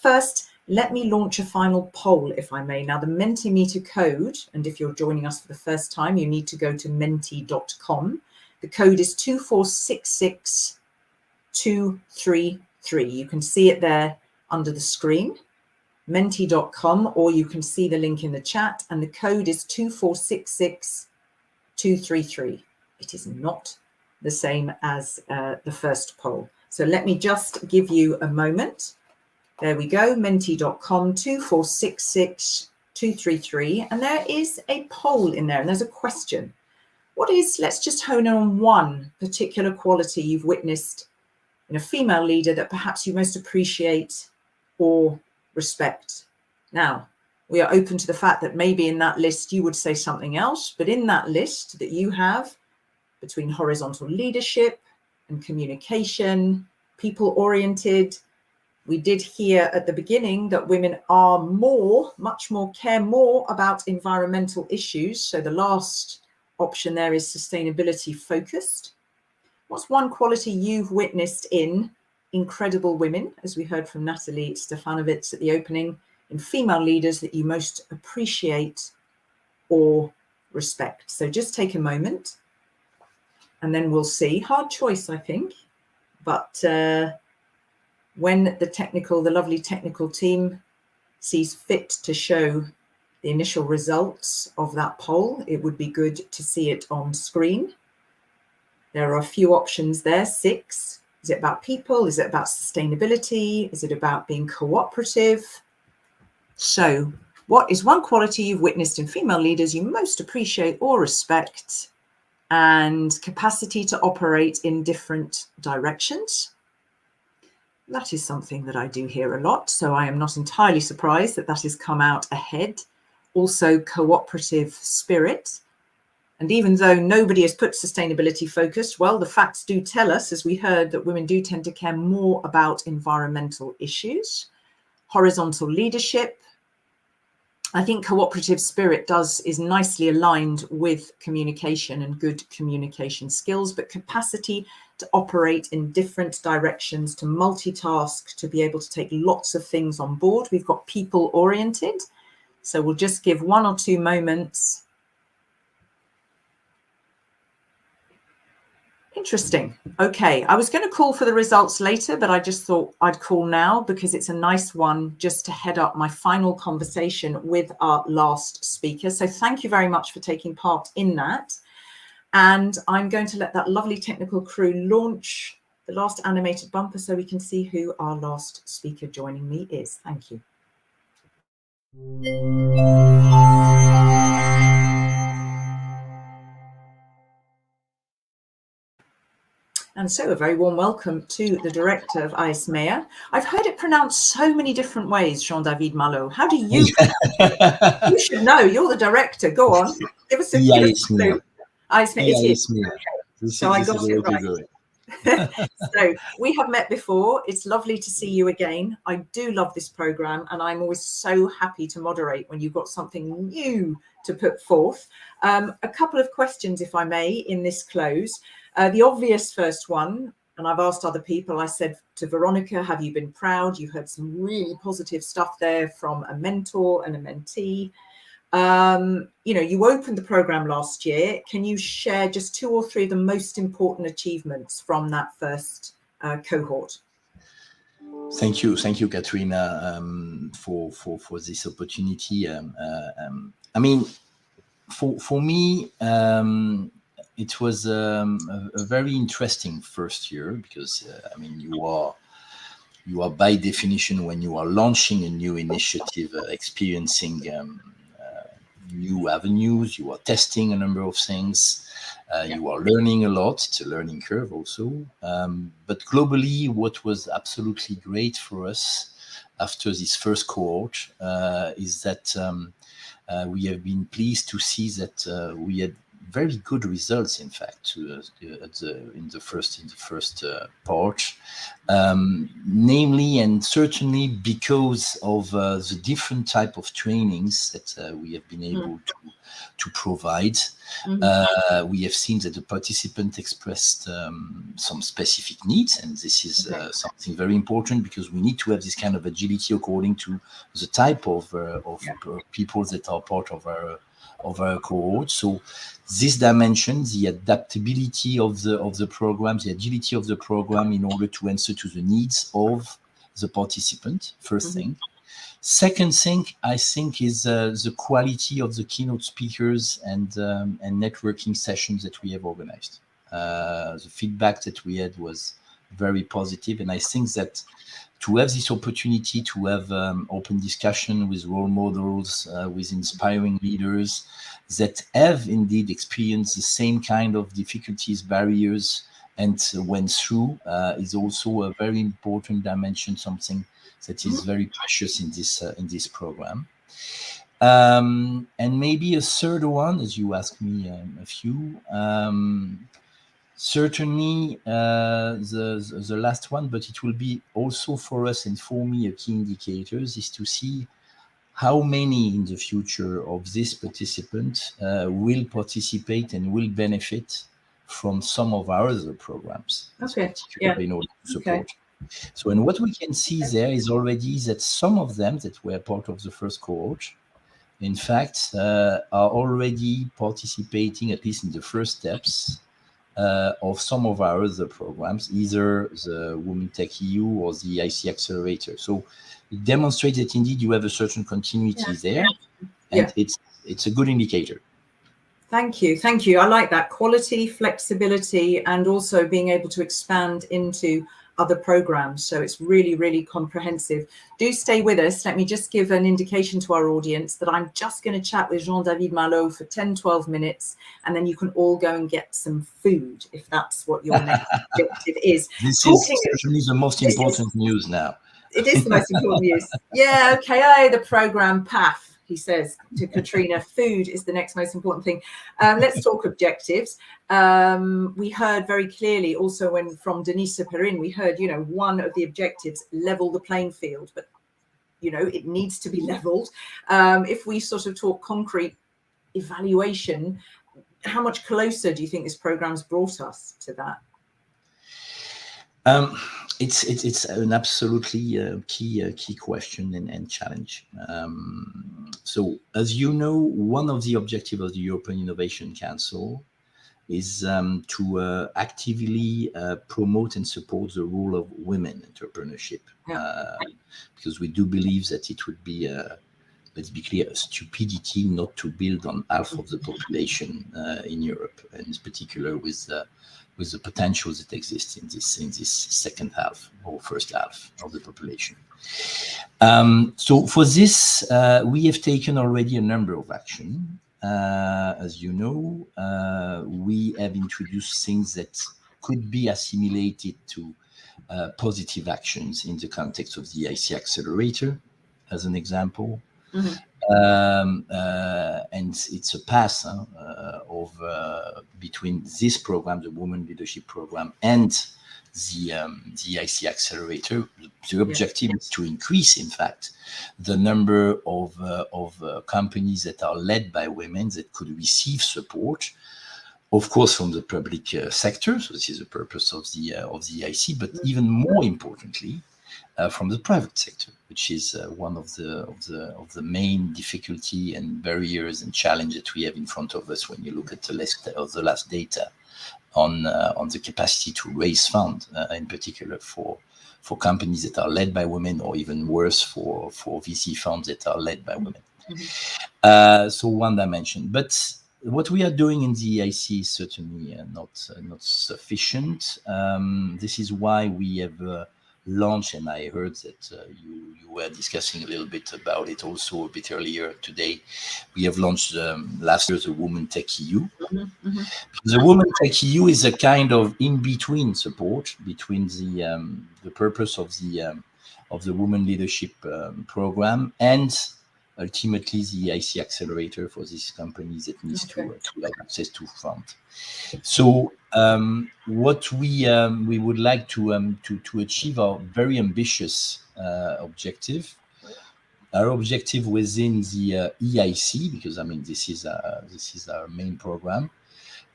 First, let me launch a final poll, if I may. Now, the Mentimeter code, and if you're joining us for the first time, you need to go to menti.com. The code is 2466233. You can see it there under the screen, menti.com, or you can see the link in the chat, and the code is 2466233. It is not the same as the first poll. So let me just give you a moment. There we go, menti.com, 2466233, and there is a poll in there, and there's a question. Let's just hone in on one particular quality you've witnessed in a female leader that perhaps you most appreciate or respect. Now, we are open to the fact that maybe in that list you would say something else, but in that list that you have between horizontal leadership, and communication, people-oriented. We did hear at the beginning that women are care more about environmental issues. So the last option there is sustainability focused. What's one quality you've witnessed in incredible women, as we heard from Natalie Stefanovic at the opening, in female leaders that you most appreciate or respect? So just take a moment and then we'll see. Hard choice, I think, but when the lovely technical team sees fit to show the initial results of that poll, it would be good to see it on screen. There are a few options there, 6. Is it about people? Is it about sustainability? Is it about being cooperative? So what is one quality you've witnessed in female leaders you most appreciate or respect? And capacity to operate in different directions. That is something that I do hear a lot, so I am not entirely surprised that that has come out ahead. Also, cooperative spirit. And even though nobody has put sustainability focused, well, the facts do tell us, as we heard, that women do tend to care more about environmental issues. Horizontal leadership. I think cooperative spirit is nicely aligned with communication and good communication skills, but capacity to operate in different directions, to multitask, to be able to take lots of things on board. We've got people oriented. So we'll just give 1 or 2 moments. Interesting. Okay, I was going to call for the results later, but I just thought I'd call now because it's a nice one just to head up my final conversation with our last speaker. So thank you very much for taking part in that. And I'm going to let that lovely technical crew launch the last animated bumper so we can see who our last speaker joining me is. Thank you. And so a very warm welcome to the director of EIC. I've heard it pronounced so many different ways, Jean-David Malo. How do you? You should know. You're the director. Go on. Give us a clue. EIC. So I got it right. So we have met before. It's lovely to see you again. I do love this program, and I'm always so happy to moderate when you've got something new to put forth. A couple of questions, if I may, in this close. The obvious first one, and I've asked other people, I said to Veronica, have you been proud? You heard some really positive stuff there from a mentor and a mentee. You opened the program last year. Can you share just 2 or 3 of the most important achievements from that first cohort? Thank you, Katrina, for this opportunity. I mean, for me, it was a very interesting first year because I mean, you are by definition, when you are launching a new initiative, experiencing new avenues, you are testing a number of things, you are learning a lot. It's a learning curve also. But globally, what was absolutely great for us after this first cohort is that we have been pleased to see that we had very good results, in fact, in the first part, namely and certainly because of the different type of trainings that we have been able to provide. We have seen that the participant expressed some specific needs, and this is something very important because we need to have this kind of agility according to the type of people that are part of our cohort. So this dimension, the adaptability of the program, the agility of the program in order to answer to the needs of the participant, first thing. Second thing, I think, is the quality of the keynote speakers and networking sessions that we have organized. The feedback that we had was very positive, and I think that to have this opportunity to have open discussion with role models, with inspiring leaders that have indeed experienced the same kind of difficulties, barriers, and went through is also a very important dimension, something that is very precious in this program. And maybe a third one, as you asked me a few, Certainly the last one, but it will be also for us and for me a key indicator is to see how many in the future of these participants will participate and will benefit from some of our other programs, particularly in order to support. So, and what we can see there is already that some of them that were part of the first cohort, in fact, are already participating, at least in the first steps, of some of our other programs, either the Women Tech EU or the EIC Accelerator. So it demonstrates that indeed you have a certain continuity there, and it's a good indicator. Thank you. Thank you. I like that quality, flexibility, and also being able to expand into other programs. So it's really, really comprehensive. Do stay with us. Let me just give an indication to our audience that I'm just going to chat with Jean-David Malo for 10, 12 minutes, and then you can all go and get some food if that's what your next objective is. This is certainly the most important news now. It is the most important news. Yeah, okay, the program path. He says to Katrina, food is the next most important thing. Let's talk objectives. We heard very clearly also from Denise Perrin, we heard, one of the objectives, level the playing field, but, it needs to be leveled. If we sort of talk concrete evaluation, how much closer do you think this program's brought us to that? It's an absolutely key question and challenge. So, as you know, one of the objectives of the European Innovation Council is to actively promote and support the role of women entrepreneurship, because we do believe that it would be, let's be clear, a stupidity not to build on half of the population in Europe, and in particular with the potentials that exist in this second half or first half of the population. So for this, we have taken already a number of action. As you know, we have introduced things that could be assimilated to positive actions in the context of the EIC Accelerator, as an example. And it's a path of between this program, the Women Leadership Program, and the EIC Accelerator. The objective is to increase, in fact, the number of companies that are led by women that could receive support, of course, from the public sector. So this is the purpose of the EIC, but even more importantly, from the private sector, which is one of the main difficulty and barriers and challenges that we have in front of us when you look at the last data on the capacity to raise funds, in particular for companies that are led by women, or even worse, for VC funds that are led by women. So one dimension, but what we are doing in the EIC is certainly not sufficient. This is why we have launch, and I heard that you were discussing a little bit about it also a bit earlier today. We have launched last year the Women Tech EU. The Women Tech EU is a kind of in-between support between the purpose of the Women Leadership Program and ultimately the EIC Accelerator for these companies that needs to have access to funds. So what we would like to achieve our very ambitious objective. Our objective within the EIC, because this is our main program,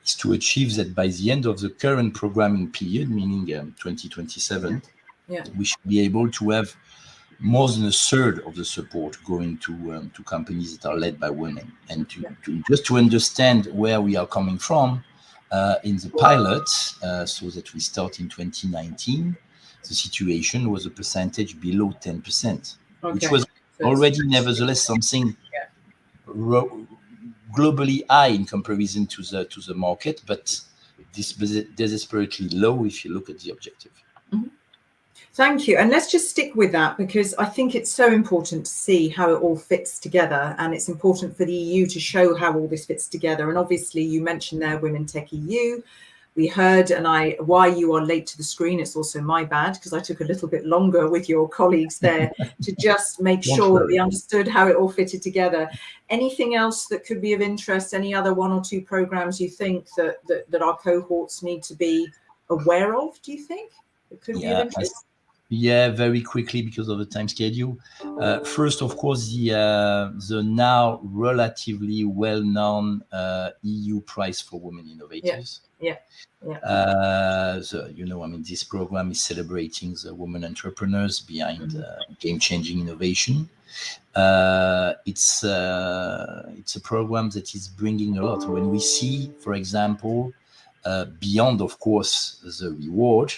is to achieve that by the end of the current programming period, meaning 2027, we should be able to have more than a third of the support going to companies that are led by women. And just to understand where we are coming from, in the pilot, so that we start in 2019, the situation was a percentage below 10%, which was already nevertheless something globally high in comparison to the market, but this desperately low if you look at the objective. Thank you. And let's just stick with that, because I think it's so important to see how it all fits together. And it's important for the EU to show how all this fits together. And obviously, you mentioned there Women Tech EU. We heard, and why you are late to the screen. It's also my bad because I took a little bit longer with your colleagues there to just make sure that we understood how it all fitted together. Anything else that could be of interest? Any other 1 or 2 programs you think that our cohorts need to be aware of? Do you think it could be of interest? Yeah, very quickly because of the time schedule. First, of course, the now relatively well-known EU Prize for Women Innovators. Yeah. So, this program is celebrating the women entrepreneurs behind game-changing innovation. It's a program that is bringing a lot. When we see, for example, beyond, of course, the reward,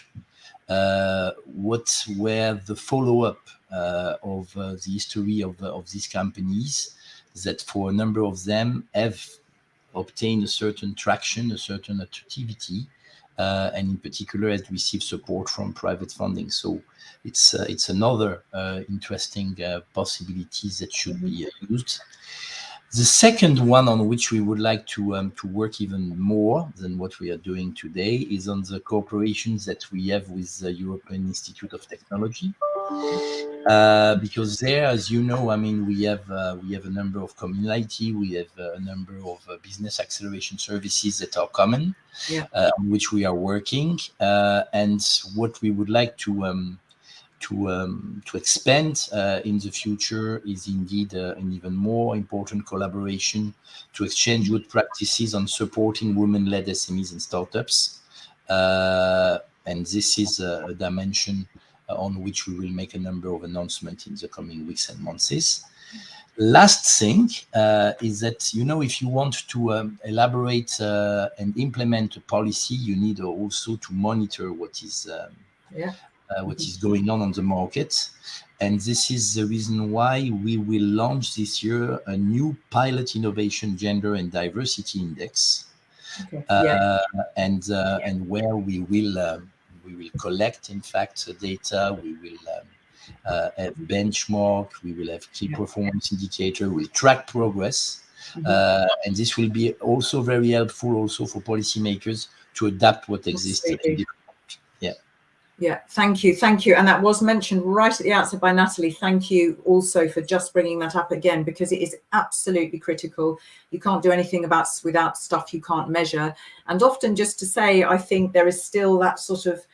what were the follow-up of the history of these companies, that for a number of them have obtained a certain traction, a certain activity, and in particular has received support from private funding. So it's another interesting possibilities that should be used. The second one on which we would like to work even more than what we are doing today is on the cooperations that we have with the European Institute of Technology, because there, as you know, we have a number of community, we have a number of business acceleration services that are common, on which we are working, and what we would like to expand in the future is indeed an even more important collaboration to exchange good practices on supporting women-led SMEs and startups. And this is a dimension on which we will make a number of announcements in the coming weeks and months. Last thing is that, if you want to elaborate and implement a policy, you need also to monitor what is going on the market. And this is the reason why we will launch this year a new pilot innovation gender and diversity index, and where we will collect, in fact, data. We will have benchmark. We will have key performance indicator. We'll track progress, and this will be also very helpful also for policymakers to adapt what exists. Yeah, thank you. And that was mentioned right at the outset by Natalie. Thank you also for just bringing that up again, because it is absolutely critical. You can't do anything without stuff you can't measure. And often, just to say, I think there is still that sort of,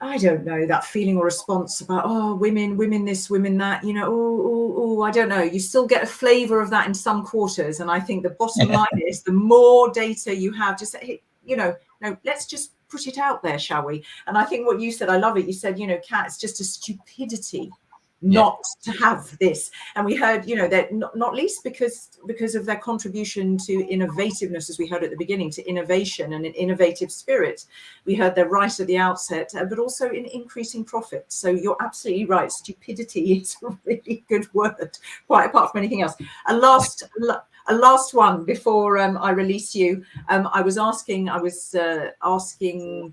I don't know, that feeling or response about, women this, women that, I don't know. You still get a flavor of that in some quarters. And I think the bottom line is the more data you have, just say, no, let's just put it out there, shall we? And I think what you said, I love it. You said, Kat, it's just a stupidity not to have this. And we heard, that not least because of their contribution to innovativeness, as we heard at the beginning, to innovation and an innovative spirit. We heard they're right at the outset, but also in increasing profit. So you're absolutely right. Stupidity is a really good word, quite apart from anything else. A last one before I release you. I was asking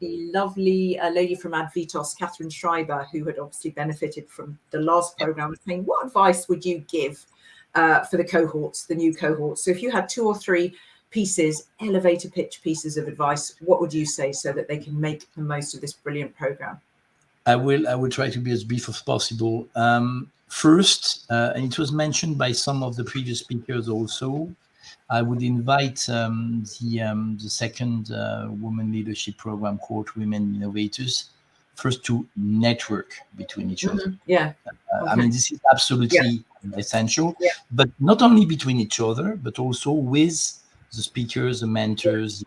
the lovely lady from Advitos, Catherine Schreiber, who had obviously benefited from the last program, saying, what advice would you give for the cohorts, the new cohorts? So if you had 2 or 3 pieces, elevator pitch pieces of advice, what would you say so that they can make the most of this brilliant program? I will try to be as brief as possible. First, and it was mentioned by some of the previous speakers also, I would invite the second Women Leadership Program called Women Innovators first to network between each other. This is absolutely essential, but not only between each other, but also with the speakers, the mentors.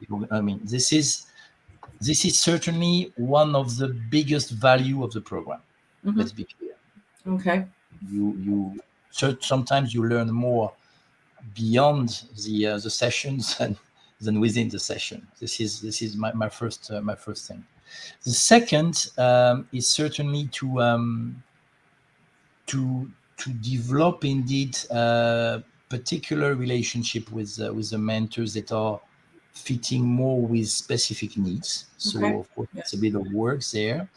This is certainly one of the biggest value of the program. Let's be clear. Okay. You sometimes you learn more beyond the sessions than within the session. This is my first thing. The second is certainly to develop indeed a particular relationship with the mentors that are fitting more with specific needs. So of course it's a bit of work there,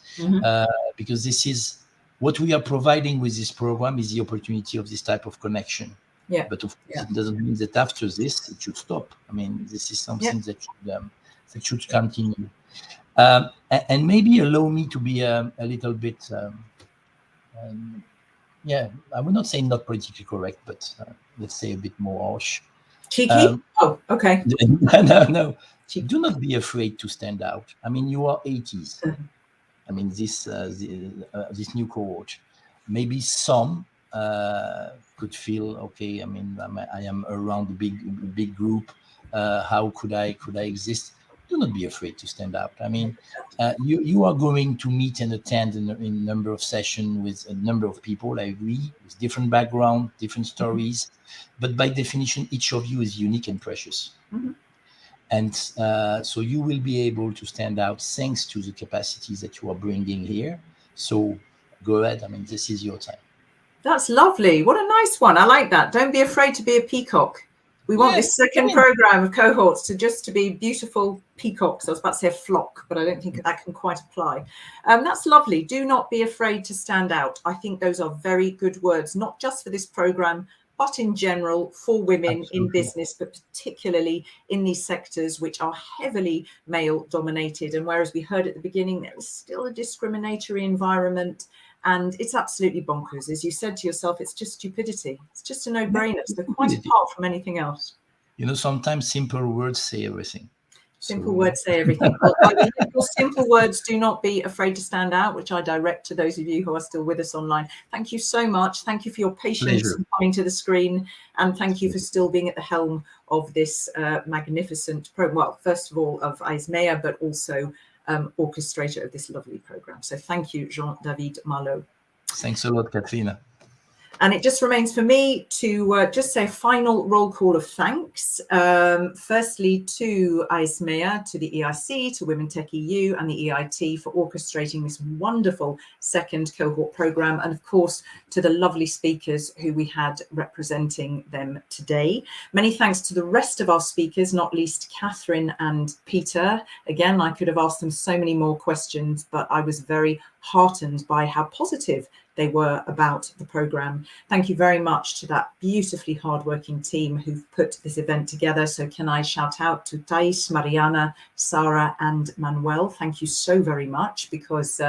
because this is what we are providing with this program is the opportunity of this type of connection. But of course, it doesn't mean that after this it should stop. This is something that that should continue. And maybe allow me to be a little bit, yeah, I would not say not politically correct, but let's say a bit more harsh. Cheeky? Oh, okay. No. Cheeky. Do not be afraid to stand out. I mean, you are 80s. I mean, this new cohort. Maybe some could feel, okay, I mean, I am around a big group. How could I exist? Do not be afraid to stand out. I mean, you are going to meet and attend in a number of sessions with a number of people, I agree, with different background, different stories. But by definition, each of you is unique and precious. Mm-hmm. And so you will be able to stand out thanks to the capacities that you are bringing here. So go ahead. I mean, this is your time. That's lovely. What a nice one. I like that. Don't be afraid to be a peacock. We want this second program of cohorts to be beautiful peacocks. I was about to say a flock, but I don't think that can quite apply. That's lovely. Do not be afraid to stand out. I think those are very good words, not just for this program, but in general for women in business, but particularly in these sectors which are heavily male dominated. And whereas we heard at the beginning, there is still a discriminatory environment. And it's absolutely bonkers. As you said to yourself, it's just stupidity. It's just a no-brainer. So quite apart from anything else. You know, sometimes simple words say everything. Simple words say everything. Well, simple words, do not be afraid to stand out, which I direct to those of you who are still with us online. Thank you so much. Thank you for your patience in coming to the screen. And thank you for still being at the helm of this magnificent program. Well, first of all, of Ismea, but also orchestrator of this lovely program. So thank you, Jean-David Marlot. Thanks a lot, Katrina. And it just remains for me to just say a final roll call of thanks. Firstly, to ISMEA, to the EIC, to Women Tech EU and the EIT for orchestrating this wonderful second cohort program. And of course, to the lovely speakers who we had representing them today. Many thanks to the rest of our speakers, not least Catherine and Peter. Again, I could have asked them so many more questions, but I was very heartened by how positive they were about the program. Thank you very much to that beautifully hardworking team who've put this event together. So can I shout out to Thais, Mariana, Sarah and Manuel. Thank you so very much, because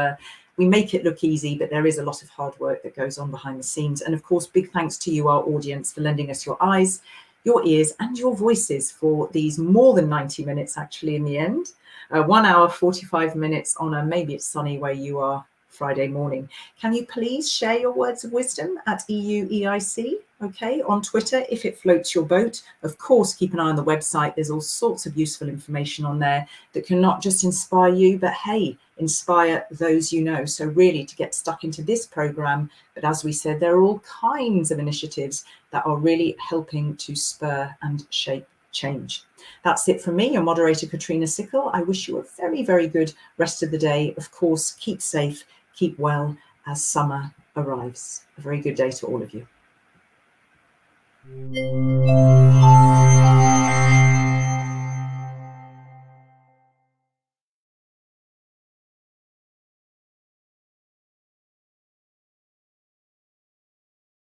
we make it look easy, but there is a lot of hard work that goes on behind the scenes. And of course, big thanks to you, our audience, for lending us your eyes, your ears and your voices for these more than 90 minutes actually in the end. 1 hour, 45 minutes on a, maybe it's sunny where you are, Friday morning. Can you please share your words of wisdom at EUEIC, okay, on Twitter if it floats your boat. Of course, keep an eye on the website. There's all sorts of useful information on there that can not just inspire you, but hey, inspire those you know. So really to get stuck into this program. But as we said, there are all kinds of initiatives that are really helping to spur and shape change. That's it from me, your moderator, Katrina Sickle. I wish you a very, very good rest of the day. Of course, keep safe, keep well as summer arrives. A very good day to all of you.